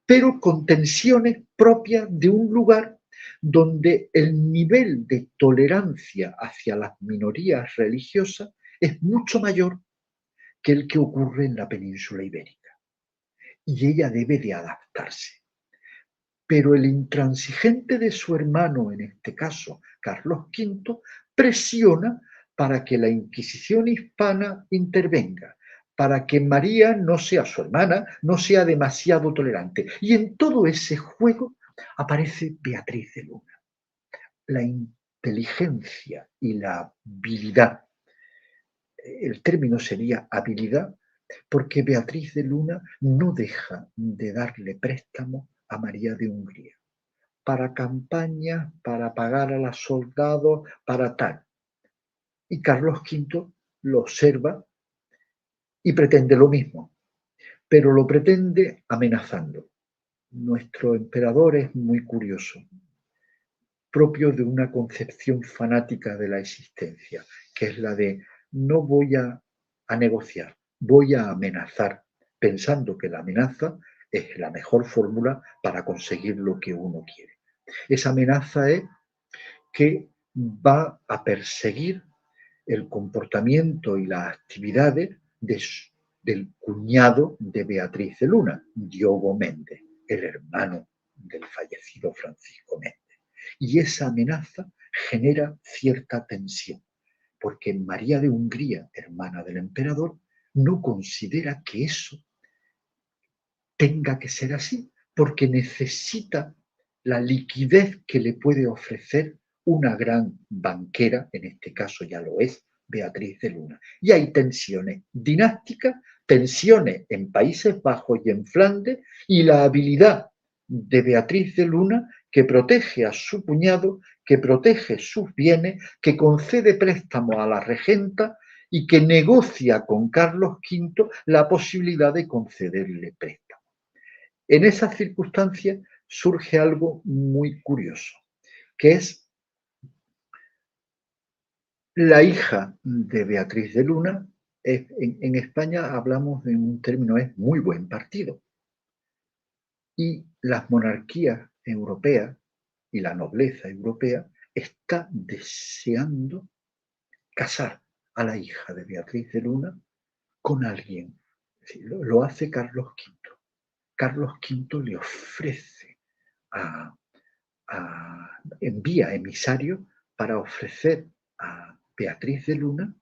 pero con tensiones propias de un lugar donde el nivel de tolerancia hacia las minorías religiosas es mucho mayor que el que ocurre en la península ibérica. Y ella debe de adaptarse. Pero el intransigente de su hermano, en este caso Carlos V, presiona para que la Inquisición hispana intervenga, para que María no sea su hermana, no sea demasiado tolerante. Y en todo ese juego aparece Beatriz de Luna. La inteligencia y la habilidad, el término sería habilidad, porque Beatriz de Luna no deja de darle préstamo a María de Hungría para campañas, para pagar a los soldados, para tal. Y Carlos V lo observa y pretende lo mismo, pero lo pretende amenazando. Nuestro emperador es muy curioso, propio de una concepción fanática de la existencia, que es la de no voy a negociar, voy a amenazar, pensando que la amenaza es la mejor fórmula para conseguir lo que uno quiere. Esa amenaza es que va a perseguir el comportamiento y las actividades del cuñado de Beatriz de Luna, Diogo Méndez, el hermano del fallecido Francisco Méndez. Y esa amenaza genera cierta tensión, porque María de Hungría, hermana del emperador, no considera que eso tenga que ser así, porque necesita la liquidez que le puede ofrecer una gran banquera, en este caso ya lo es, Beatriz de Luna. Y hay tensiones dinásticas, tensiones en Países Bajos y en Flandes, y la habilidad de Beatriz de Luna, que protege a su cuñado, que protege sus bienes, que concede préstamos a la regenta y que negocia con Carlos V la posibilidad de concederle préstamos. En esas circunstancias surge algo muy curioso, que es la hija de Beatriz de Luna. En España hablamos de un término, es muy buen partido. Y las monarquías europeas y la nobleza europea está deseando casar a la hija de Beatriz de Luna con alguien. Lo hace Carlos V. Carlos V le ofrece envía emisarios para ofrecer a Beatriz de Luna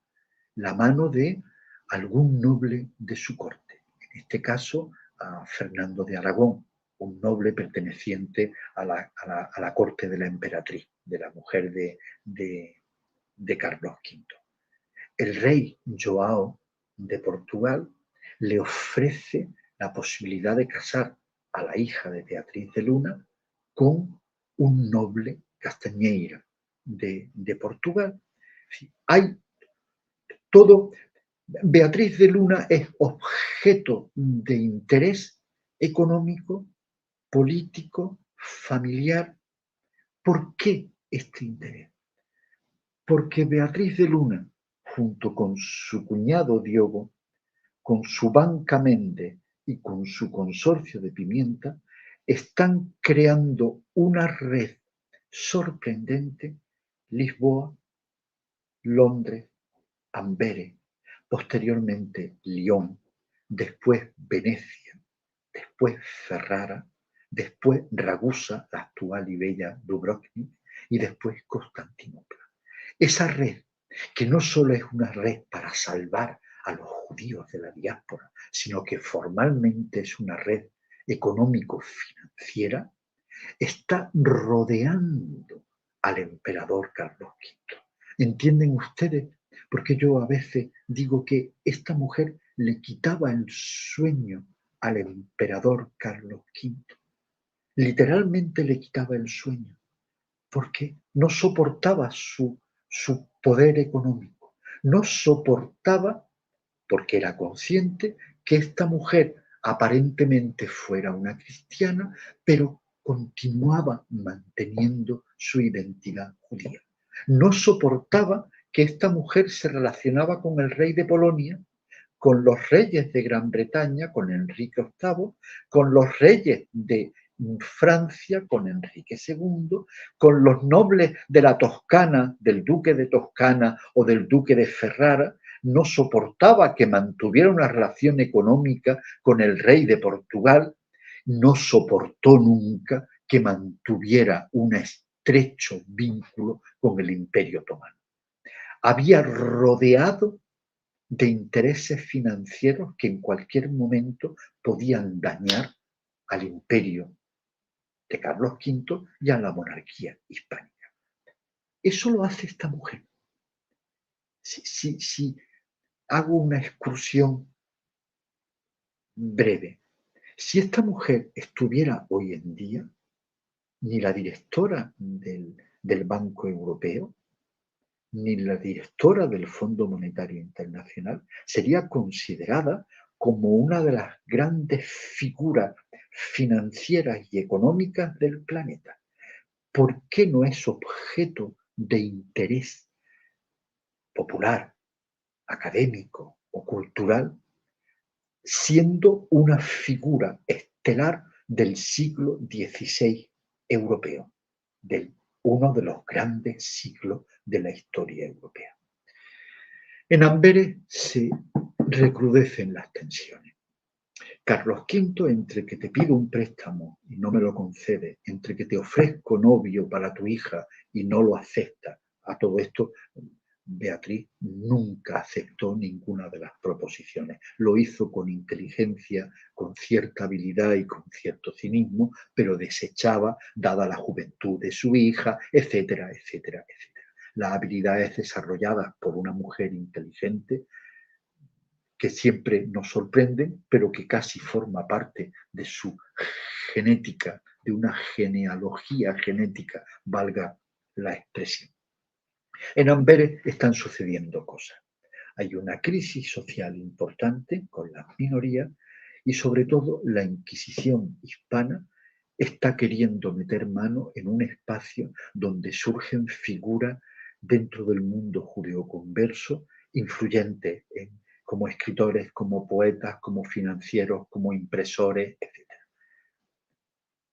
la mano de algún noble de su corte. En este caso, a Fernando de Aragón, un noble perteneciente a la corte de la emperatriz, de la mujer de Carlos V. El rey João de Portugal le ofrece la posibilidad de casar a la hija de Beatriz de Luna con un noble castañeira de Portugal. Hay todo. Beatriz de Luna es objeto de interés económico, político, familiar. ¿Por qué este interés? Porque Beatriz de Luna, junto con su cuñado Diogo, con su banca Méndez y con su consorcio de Pimienta, están creando una red sorprendente: Lisboa, Londres, Amberes, posteriormente Lyon, después Venecia, después Ferrara, después Ragusa, la actual y bella Dubrovnik, y después Constantinopla. Esa red, que no solo es una red para salvar a los judíos de la diáspora, sino que formalmente es una red económico-financiera, está rodeando al emperador Carlos V. ¿Entienden ustedes? Porque yo a veces digo que esta mujer le quitaba el sueño al emperador Carlos V. Literalmente le quitaba el sueño, porque no soportaba su poder económico. No soportaba, porque era consciente, que esta mujer aparentemente fuera una cristiana, pero continuaba manteniendo su identidad judía. No soportaba que esta mujer se relacionaba con el rey de Polonia, con los reyes de Gran Bretaña, con Enrique VIII, con los reyes de Francia, con Enrique II, con los nobles de la Toscana, del duque de Toscana o del duque de Ferrara. No soportaba que mantuviera una relación económica con el rey de Portugal. No soportó nunca que mantuviera un estrecho vínculo con el Imperio Otomano. Había rodeado de intereses financieros que en cualquier momento podían dañar al imperio de Carlos V y a la monarquía hispánica. Eso lo hace esta mujer. Si hago una excursión breve, si esta mujer estuviera hoy en día, ni la directora del Banco Europeo, ni la directora del Fondo Monetario Internacional sería considerada como una de las grandes figuras financieras y económicas del planeta. ¿Por qué no es objeto de interés popular, académico o cultural, siendo una figura estelar del siglo XVI europeo, uno de los grandes siglos de la historia europea? En Amberes se recrudecen las tensiones. Carlos V, entre que te pido un préstamo y no me lo concede, entre que te ofrezco novio para tu hija y no lo acepta, a todo esto Beatriz nunca aceptó ninguna de las proposiciones. Lo hizo con inteligencia, con cierta habilidad y con cierto cinismo, pero desechaba, dada la juventud de su hija, etcétera, etcétera, etcétera. Las habilidades desarrolladas por una mujer inteligente que siempre nos sorprenden, pero que casi forma parte de su genética, de una genealogía genética, valga la expresión. En Amberes están sucediendo cosas. Hay una crisis social importante con las minorías y sobre todo la Inquisición hispana está queriendo meter mano en un espacio donde surgen figuras dentro del mundo judeoconverso influyentes como escritores, como poetas, como financieros, como impresores, etc.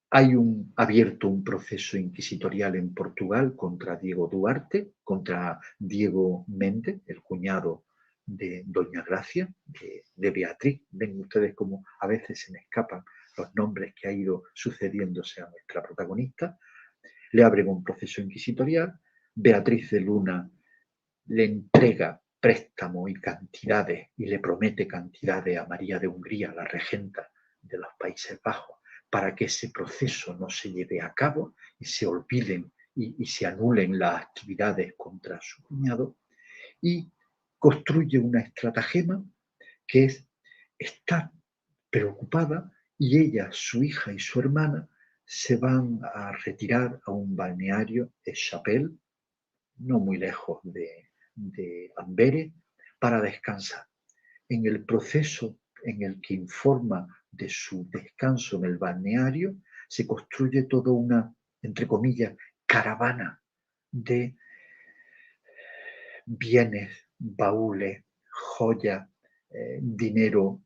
Hay abierto un proceso inquisitorial en Portugal contra Diego Duarte, contra Diego Méndez, el cuñado de Doña Gracia, de Beatriz. Ven ustedes cómo a veces se me escapan los nombres que ha ido sucediéndose a nuestra protagonista. Le abren un proceso inquisitorial. Beatriz de Luna le entrega préstamo y cantidades y le promete cantidades a María de Hungría, la regenta de los Países Bajos, para que ese proceso no se lleve a cabo y se olviden y se anulen las actividades contra su cuñado, y construye una estratagema que es estar preocupada, y ella, su hija y su hermana se van a retirar a un balneario, Chapelle, no muy lejos de Amberes, para descansar. En el proceso en el que informa de su descanso en el balneario, se construye toda una, entre comillas, caravana de bienes, baúles, joyas, dinero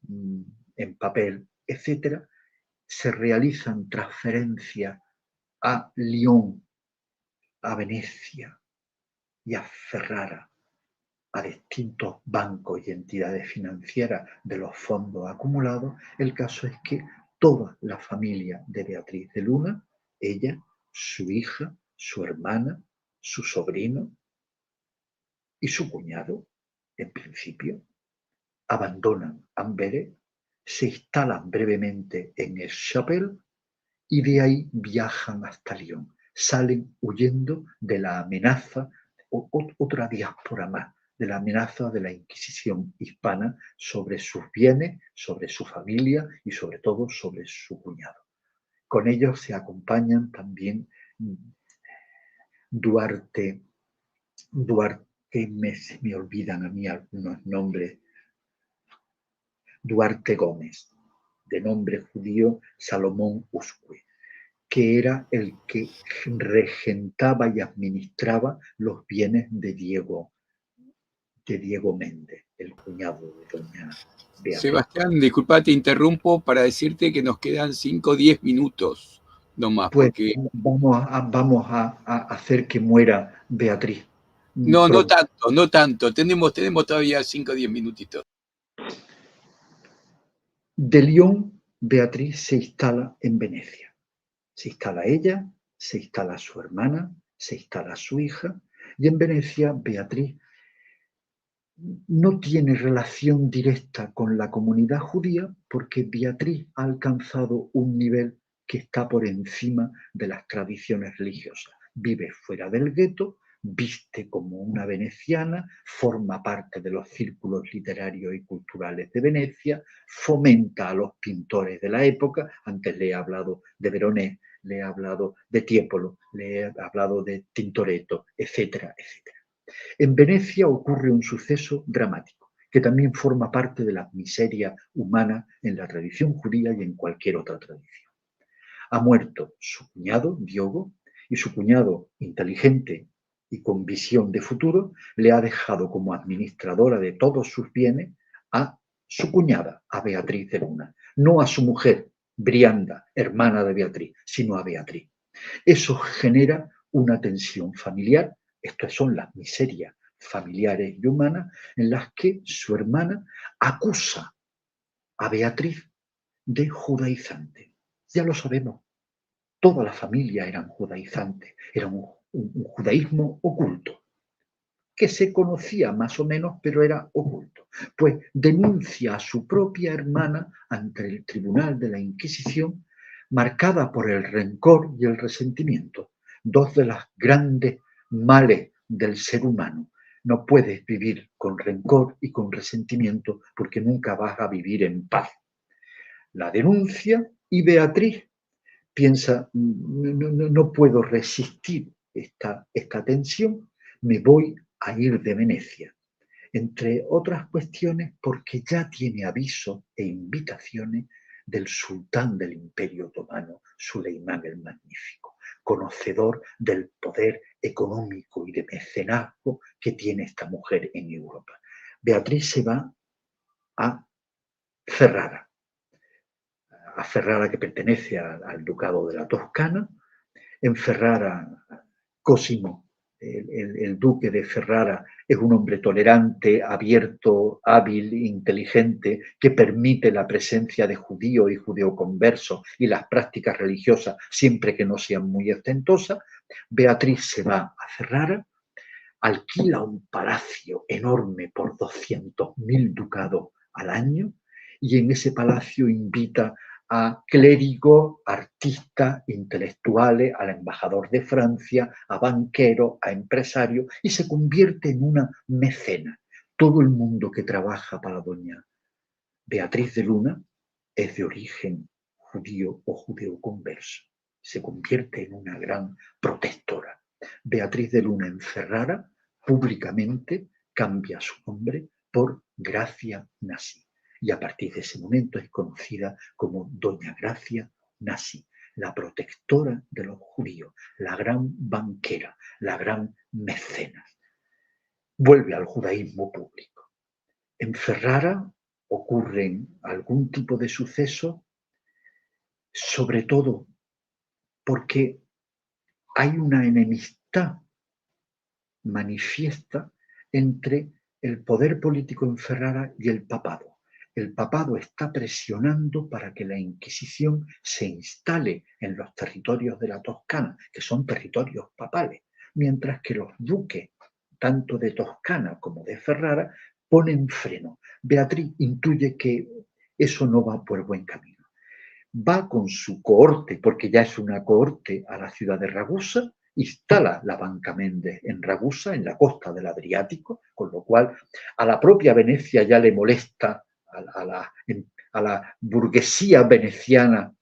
en papel, etcétera. Se realizan transferencias a Lyon, a Venecia y a Ferrara, a distintos bancos y entidades financieras de los fondos acumulados. El caso es que toda la familia de Beatriz de Luna, ella, su hija, su hermana, su sobrino y su cuñado, en principio, abandonan Amberes, se instalan brevemente en Chapelle y de ahí viajan hasta Lyon. Salen huyendo de la amenaza, otra diáspora más, de la amenaza de la Inquisición hispana sobre sus bienes, sobre su familia y sobre todo sobre su cuñado. Con ellos se acompañan también Duarte, me olvidan a mí algunos nombres, Duarte Gómez, de nombre judío Salomón Usque, que era el que regentaba y administraba los bienes de Diego Méndez, el cuñado de doña Beatriz. Sebastián, disculpa, te interrumpo para decirte que nos quedan 5 o 10 minutos nomás. Pues porque vamos a hacer que muera Beatriz. no tanto. Tenemos todavía 5 o 10 minutitos. De Lyon, Beatriz se instala en Venecia. Se instala ella, se instala su hermana, se instala su hija, y en Venecia Beatriz no tiene relación directa con la comunidad judía porque Beatriz ha alcanzado un nivel que está por encima de las tradiciones religiosas. Vive fuera del gueto, viste como una veneciana, forma parte de los círculos literarios y culturales de Venecia, fomenta a los pintores de la época. Antes le he hablado de Veronés, le he hablado de Tiepolo, le he hablado de Tintoretto, etcétera, etcétera. En Venecia ocurre un suceso dramático que también forma parte de la miseria humana en la tradición judía y en cualquier otra tradición. Ha muerto su cuñado, Diogo, y su cuñado, inteligente y con visión de futuro, le ha dejado como administradora de todos sus bienes a su cuñada, a Beatriz de Luna, no a su mujer, Brianda, hermana de Beatriz, sino a Beatriz. Eso genera una tensión familiar. Estas son las miserias familiares y humanas en las que su hermana acusa a Beatriz de judaizante. Ya lo sabemos, toda la familia eran judaizantes, era un judaísmo oculto, que se conocía más o menos, pero era oculto. Pues denuncia a su propia hermana ante el tribunal de la Inquisición, marcada por el rencor y el resentimiento, dos de las grandes males del ser humano. No puedes vivir con rencor y con resentimiento porque nunca vas a vivir en paz. La denuncia y Beatriz piensa, no puedo resistir esta tensión, me voy a ir de Venecia. Entre otras cuestiones porque ya tiene aviso e invitaciones del sultán del Imperio Otomano, Suleimán el Magnífico, conocedor del poder económico y de mecenazgo que tiene esta mujer en Europa. Beatriz se va a Ferrara, que pertenece al Ducado de la Toscana. En Ferrara, Cosimo, el duque de Ferrara, es un hombre tolerante, abierto, hábil, inteligente, que permite la presencia de judíos y judeoconversos y las prácticas religiosas siempre que no sean muy ostentosas. Beatriz se va a Ferrara, alquila un palacio enorme por 200.000 ducados al año y en ese palacio invita a clérigos, artistas, intelectuales, al embajador de Francia, a banqueros, a empresarios, y se convierte en una mecena. Todo el mundo que trabaja para doña Beatriz de Luna es de origen judío o judeo-converso. Se convierte en una gran protectora. Beatriz de Luna en Ferrara públicamente cambia su nombre por Gracia Nasi. Y a partir de ese momento es conocida como Doña Gracia Nasi, la protectora de los judíos, la gran banquera, la gran mecenas. Vuelve al judaísmo público. En Ferrara ocurren algún tipo de suceso, sobre todo porque hay una enemistad manifiesta entre el poder político en Ferrara y el papado. El papado está presionando para que la Inquisición se instale en los territorios de la Toscana, que son territorios papales, mientras que los duques, tanto de Toscana como de Ferrara, ponen freno. Beatriz intuye que eso no va por buen camino. Va con su cohorte, porque ya es una cohorte, a la ciudad de Ragusa, instala la Banca Méndez en Ragusa, en la costa del Adriático, con lo cual a la propia Venecia ya le molesta, a la burguesía veneciana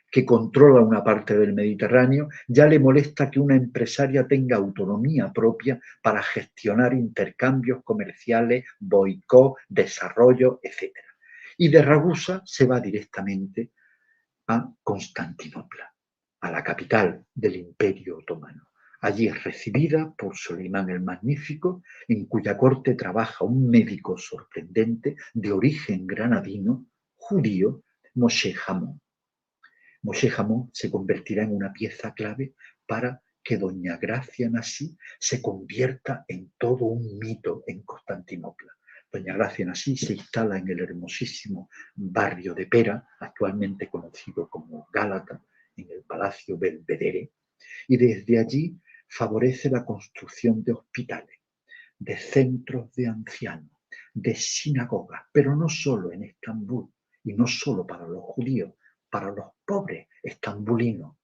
que controla una parte del Mediterráneo, ya le molesta que una empresaria tenga autonomía propia para gestionar intercambios comerciales, boicot, desarrollo, etc. Y de Ragusa se va directamente a Constantinopla, a la capital del Imperio Otomano. Allí es recibida por Solimán el Magnífico, en cuya corte trabaja un médico sorprendente de origen granadino, judío, Moshe Hamon. Moshe Hamon se convertirá en una pieza clave para que doña Gracia Nasi se convierta en todo un mito en Constantinopla. Doña Gracia Nasi se instala en el hermosísimo barrio de Pera, actualmente conocido como Gálata, en el Palacio Belvedere, y desde allí favorece la construcción de hospitales, de centros de ancianos, de sinagogas, pero no solo en Estambul, y no solo para los judíos, para los pobres estambulinos,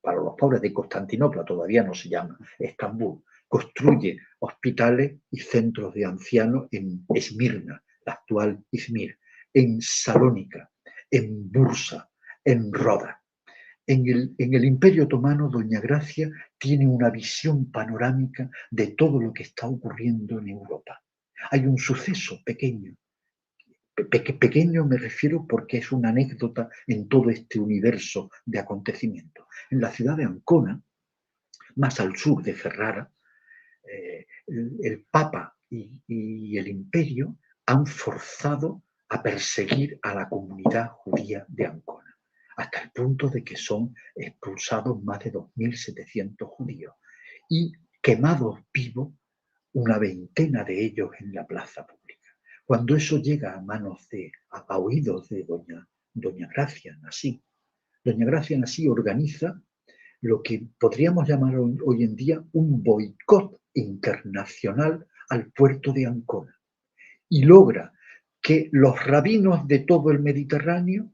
para los pobres de Constantinopla, todavía no se llama Estambul. Construye hospitales y centros de ancianos en Esmirna, la actual Izmir, en Salónica, en Bursa, en Rodas. En el Imperio Otomano, doña Gracia tiene una visión panorámica de todo lo que está ocurriendo en Europa. Hay un suceso pequeño. Pequeño me refiero porque es una anécdota en todo este universo de acontecimientos. En la ciudad de Ancona, más al sur de Ferrara, el Papa y el Imperio han forzado a perseguir a la comunidad judía de Ancona, hasta el punto de que son expulsados más de 2.700 judíos y quemados vivos una veintena de ellos en la plaza pública. Cuando eso llega a oídos de doña doña Gracia Nasí. Doña Gracia Nasí organiza lo que podríamos llamar hoy en día un boicot internacional al puerto de Ancona y logra que los rabinos de todo el Mediterráneo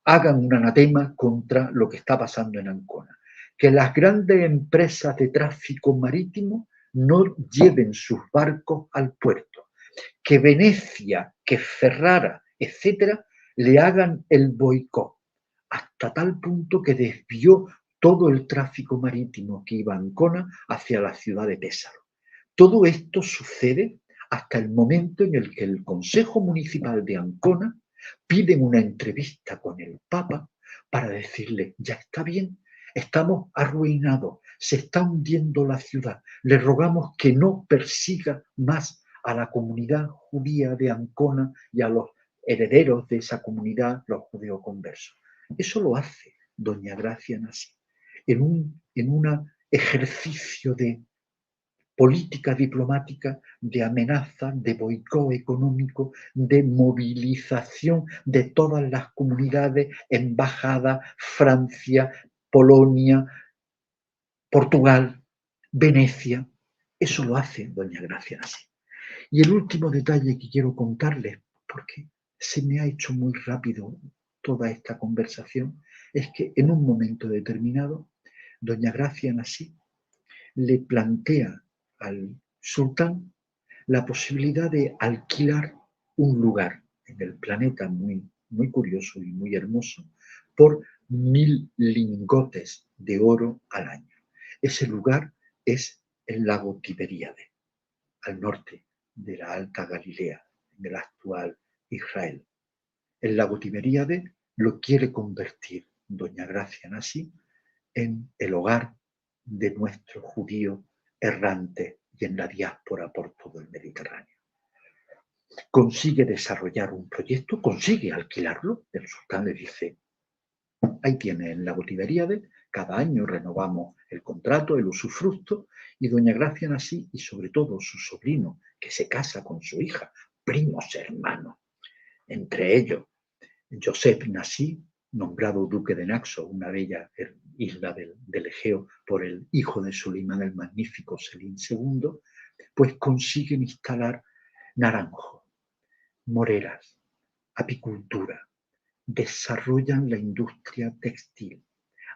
hagan un anatema contra lo que está pasando en Ancona. Que las grandes empresas de tráfico marítimo no lleven sus barcos al puerto. Que Venecia, que Ferrara, etcétera, le hagan el boicot, hasta tal punto que desvió todo el tráfico marítimo que iba a Ancona hacia la ciudad de Pésaro. Todo esto sucede hasta el momento en el que el Consejo Municipal de Ancona pide una entrevista con el Papa para decirle, ya está bien, estamos arruinados, se está hundiendo la ciudad, le rogamos que no persiga más a la comunidad judía de Ancona y a los herederos de esa comunidad, los judeoconversos. Eso lo hace doña Gracia Nasí en un ejercicio de política diplomática, de amenaza, de boicot económico, de movilización de todas las comunidades, embajada, Francia, Polonia, Portugal, Venecia. Eso lo hace doña Gracia Nasí. Y el último detalle que quiero contarles, porque se me ha hecho muy rápido toda esta conversación, es que en un momento determinado, doña Gracia Nasí le plantea al sultán la posibilidad de alquilar un lugar en el planeta muy, muy curioso y muy hermoso por 1000 lingotes de oro al año. Ese lugar es el lago Tiberíade, al norte de la Alta Galilea, en el actual Israel. El lago Tiberíade lo quiere convertir doña Gracia Nasí en el hogar de nuestros judíos errantes y en la diáspora por todo el Mediterráneo. Consigue desarrollar un proyecto, consigue alquilarlo. El sultán le dice, ahí tiene el lago Tiberíade, cada año renovamos el contrato, el usufructo, y doña Gracia Nasí, y sobre todo su sobrino, que se casa con su hija, primos hermanos, entre ellos Joseph Nasí, nombrado duque de Naxos, una bella isla del Egeo, por el hijo de Suleimán el Magnífico, Selim II, pues consiguen instalar naranjos, moreras, apicultura, desarrollan la industria textil,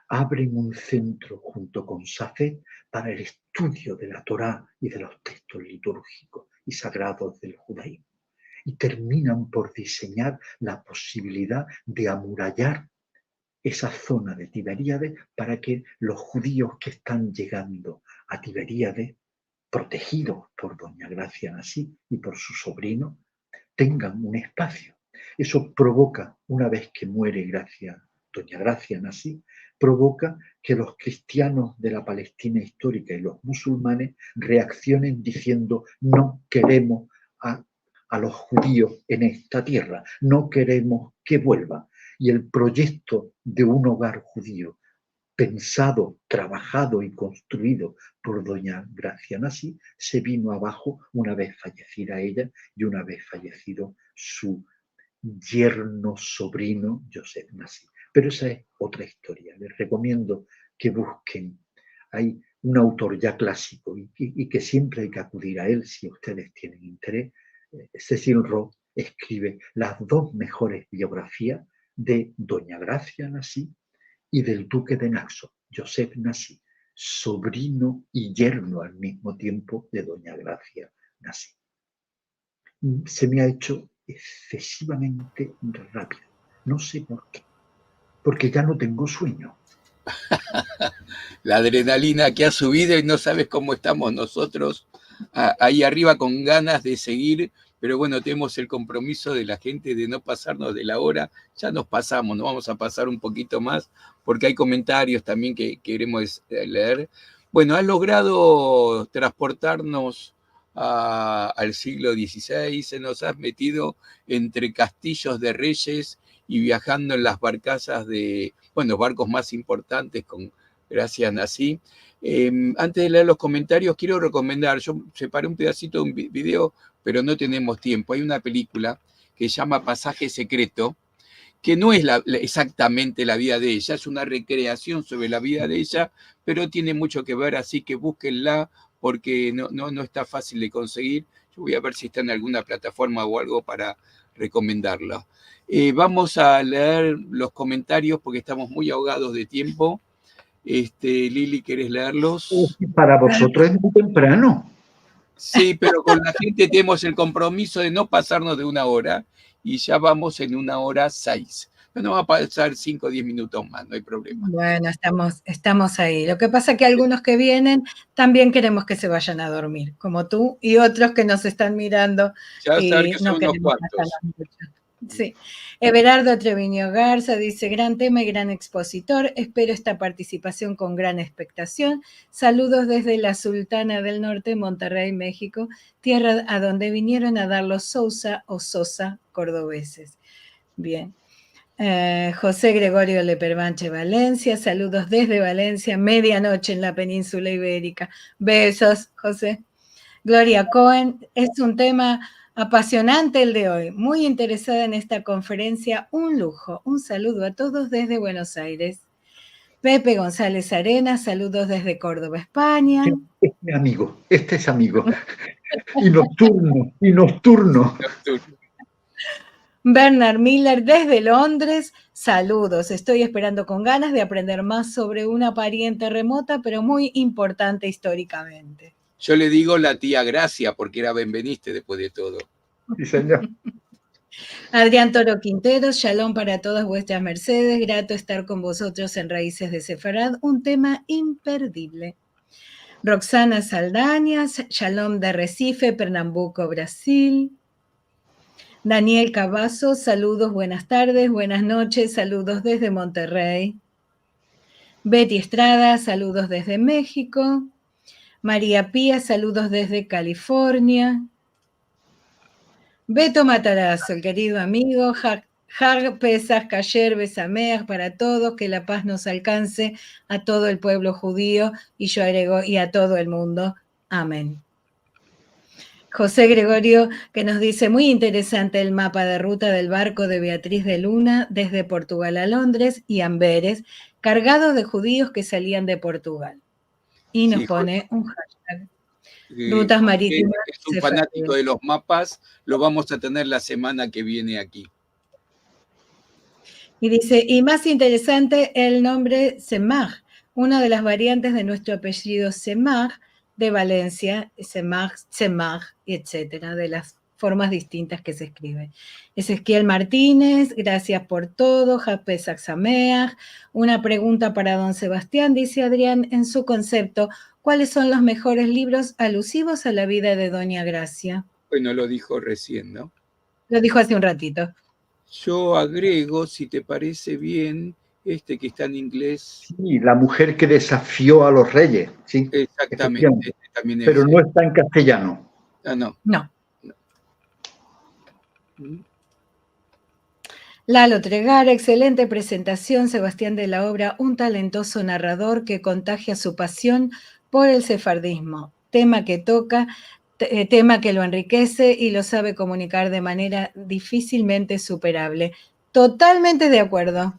abren un centro junto con Safed para el estudio de la Torá y de los textos litúrgicos y sagrados del judaísmo. Y terminan por diseñar la posibilidad de amurallar esa zona de Tiberíade para que los judíos que están llegando a Tiberíade, protegidos por doña Gracia Nasí y por su sobrino, tengan un espacio. Eso provoca, una vez que muere doña Gracia Nasí, provoca que los cristianos de la Palestina histórica y los musulmanes reaccionen diciendo no queremos a los judíos en esta tierra, no queremos que vuelvan. Y el proyecto de un hogar judío pensado, trabajado y construido por doña Gracia Nasí se vino abajo una vez fallecida ella y una vez fallecido su yerno sobrino Joseph Nasí. Pero esa es otra historia. Les recomiendo que busquen. Hay un autor ya clásico y que siempre hay que acudir a él si ustedes tienen interés. Cecil Rhodes escribe las dos mejores biografías de doña Gracia Nasí y del duque de Naxos, Joseph Nasí, sobrino y yerno al mismo tiempo de doña Gracia Nasí. Se me ha hecho excesivamente rápido. No sé por qué. Porque ya no tengo sueño. La adrenalina que ha subido y no sabes cómo estamos nosotros ahí arriba con ganas de seguir, pero bueno, tenemos el compromiso de la gente de no pasarnos de la hora. Ya nos pasamos, nos vamos a pasar un poquito más porque hay comentarios también que queremos leer. Bueno, has logrado transportarnos al siglo XVI, se nos has metido entre castillos de reyes y viajando en las barcazas los barcos más importantes con Gracia Nasí. Antes de leer los comentarios, quiero recomendar, yo separé un pedacito de un video, pero no tenemos tiempo. Hay una película que se llama Pasaje Secreto, que no es exactamente la vida de ella, es una recreación sobre la vida de ella, pero tiene mucho que ver, así que búsquenla porque no está fácil de conseguir. Yo voy a ver si está en alguna plataforma o algo para recomendarla. Vamos a leer los comentarios porque estamos muy ahogados de tiempo. Lili, ¿querés leerlos? Para vosotros es muy temprano. Sí, pero con la gente tenemos el compromiso de no pasarnos de 1 hora y ya vamos en 1:06. Pero no va a pasar 5 o 10 minutos más, no hay problema. Bueno, estamos ahí. Lo que pasa es que algunos que vienen también queremos que se vayan a dormir, como tú y otros que nos están mirando Ya saber y que son no unos queremos cuantos. pasarnos mucho. Sí. Everardo Treviño Garza dice, gran tema y gran expositor, espero esta participación con gran expectación. Saludos desde la Sultana del Norte, Monterrey, México, tierra a donde vinieron a dar los Sousa o Sosa cordobeses. Bien. José Gregorio Lepermanche, Valencia, saludos desde Valencia, medianoche en la península ibérica. Besos, José. Gloria Cohen, es un tema apasionante el de hoy, muy interesada en esta conferencia, un lujo. Un saludo a todos desde Buenos Aires. Pepe González Arenas, saludos desde Córdoba, España. Este es mi amigo, este es amigo. Y nocturno, y nocturno. Bernard Miller desde Londres, saludos, estoy esperando con ganas de aprender más sobre una pariente remota, pero muy importante históricamente. Yo le digo la tía Gracia, porque era Benveniste después de todo. Sí, señor. Adrián Toro Quinteros, shalom para todas vuestras mercedes, grato estar con vosotros en Raíces de Sefarad, un tema imperdible. Roxana Saldañas, shalom de Recife, Pernambuco, Brasil. Daniel Cavazo, saludos, buenas tardes, buenas noches, saludos desde Monterrey. Betty Estrada, saludos desde México. María Pía, saludos desde California. Beto Matarazzo, el querido amigo, Har Pesach Kasher Besameach para todos, que la paz nos alcance a todo el pueblo judío, y yo agrego, y a todo el mundo. Amén. José Gregorio, que nos dice, muy interesante el mapa de ruta del barco de Beatriz de Luna desde Portugal a Londres y Amberes, cargado de judíos que salían de Portugal. Y nos pone un hashtag. Rutas marítimas. Es un fanático de los mapas, lo vamos a tener la semana que viene aquí. Y dice, y más interesante el nombre Semag, una de las variantes de nuestro apellido Semag, de Valencia, Semag, etcétera, de las formas distintas que se escriben. Ezequiel Martínez, gracias por todo, Jape Saxameag. Una pregunta para don Sebastián, dice Adrián, en su concepto, ¿cuáles son los mejores libros alusivos a la vida de doña Gracia? Bueno, lo dijo recién, ¿no? Lo dijo hace un ratito. Yo agrego, si te parece bien, que está en inglés. Sí, la mujer que desafió a los reyes, sí. Exactamente. También es, pero no está en castellano. Ah, no. No. Lalo Tregara, excelente presentación, Sebastián, de la obra, un talentoso narrador que contagia su pasión por el sefardismo, tema que toca, tema que lo enriquece y lo sabe comunicar de manera difícilmente superable. Totalmente de acuerdo.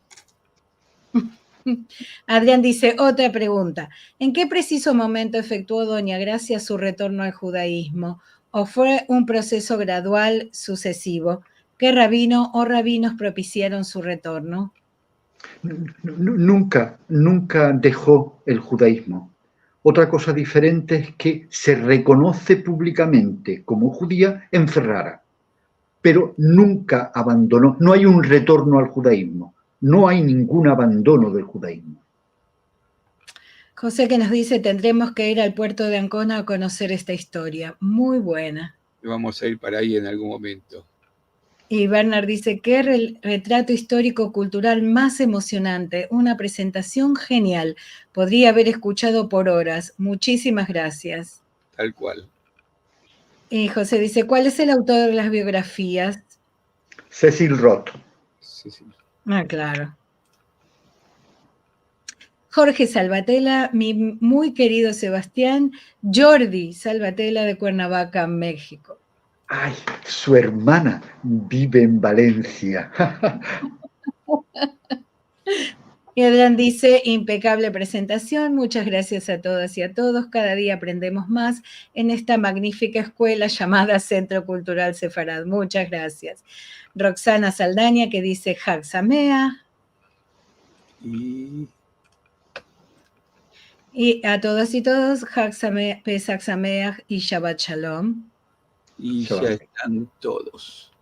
Adrián dice, otra pregunta. ¿En qué preciso momento efectuó doña Gracia su retorno al judaísmo? ¿O fue un proceso gradual, sucesivo? ¿Qué rabino o rabinos propiciaron su retorno? Nunca dejó el judaísmo. Otra cosa diferente es que se reconoce públicamente como judía en Ferrara, pero nunca abandonó. No hay un retorno al judaísmo. No hay ningún abandono del judaísmo. José que nos dice, tendremos que ir al puerto de Ancona a conocer esta historia. Muy buena. Vamos a ir para ahí en algún momento. Y Bernard dice, qué retrato histórico-cultural más emocionante. Una presentación genial. Podría haber escuchado por horas. Muchísimas gracias. Tal cual. Y José dice, ¿cuál es el autor de las biografías? Cecil Roth. Cecil. Ah, claro. Jorge Salvatella, mi muy querido Sebastián, Jordi Salvatella de Cuernavaca, México. Ay, su hermana vive en Valencia. Y Adrián dice, impecable presentación, muchas gracias a todas y a todos, cada día aprendemos más en esta magnífica escuela llamada Centro Cultural Sefarad, muchas gracias. Roxana Saldaña que dice, Hag Samea. Y a todas y todos, Hag Samea, Pesach Sameach y Shabbat Shalom. Y ya están todos.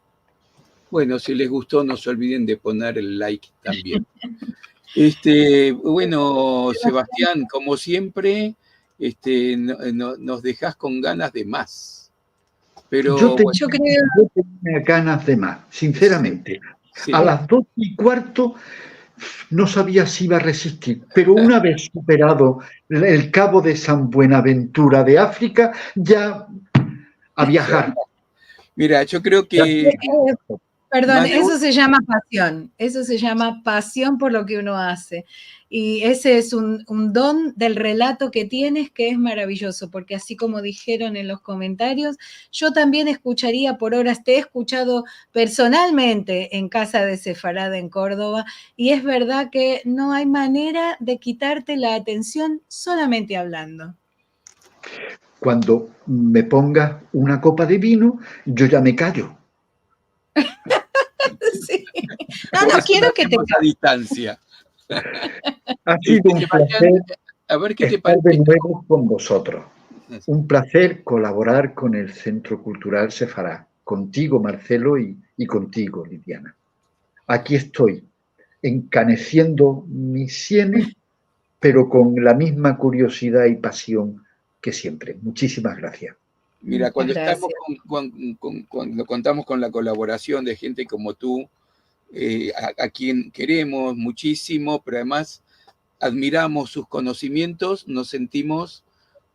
Bueno, si les gustó, no se olviden de poner el like también. Bueno, Sebastián, como siempre, nos dejas con ganas de más. Pero yo tenía ganas de más, sinceramente. Sí. A las 2:15 no sabía si iba a resistir, pero una vez superado el Cabo de San Buenaventura de África, ya a viajar. Mira, yo creo que... Perdón, eso se llama pasión por lo que uno hace. Y ese es un don del relato que tienes que es maravilloso, porque así como dijeron en los comentarios, yo también escucharía por horas, te he escuchado personalmente en Casa de Sefarad en Córdoba, y es verdad que no hay manera de quitarte la atención solamente hablando. Cuando me pongas una copa de vino, yo ya me callo. Sí. No quiero que te a distancia. Ha sido un placer a ver qué te estar parece. de nuevo con vosotros. Un placer colaborar con el Centro Cultural Sefarad, contigo, Marcelo, y contigo, Lidiana. Aquí estoy, encaneciendo mis sienes, pero con la misma curiosidad y pasión que siempre. Muchísimas gracias. Mira, cuando contamos con la colaboración de gente como tú, a quien queremos muchísimo, pero además admiramos sus conocimientos, nos sentimos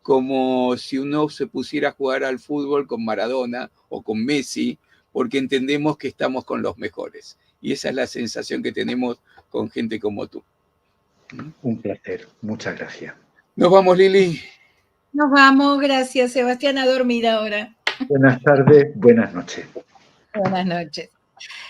como si uno se pusiera a jugar al fútbol con Maradona o con Messi, porque entendemos que estamos con los mejores. Y esa es la sensación que tenemos con gente como tú. Un placer, muchas gracias. Nos vamos, Lili. Nos vamos, gracias, Sebastián, a dormir ahora. Buenas tardes, buenas noches. Buenas noches.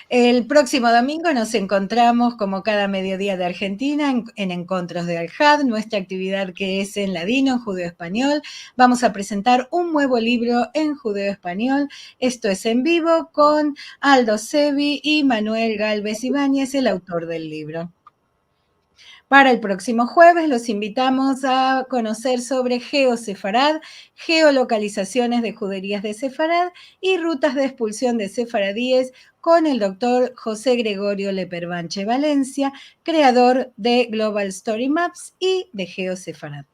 El próximo domingo nos encontramos, como cada mediodía de Argentina, en Encontros de Al-Had, nuestra actividad que es en ladino, en judeo-español. Vamos a presentar un nuevo libro en judeo-español. Esto es en vivo con Aldo Sevi y Manuel Gálvez Ibáñez, el autor del libro. Para el próximo jueves los invitamos a conocer sobre GeoSefarad, geolocalizaciones de juderías de Sefarad y rutas de expulsión de sefaradíes con el doctor José Gregorio Leperbanche Valencia, creador de Global Story Maps y de GeoSefarad.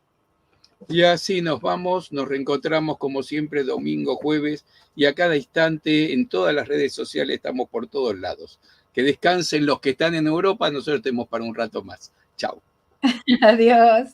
Y así nos vamos, nos reencontramos como siempre domingo, jueves y a cada instante en todas las redes sociales, estamos por todos lados. Que descansen los que están en Europa, nosotros tenemos para un rato más. Chao. Adiós.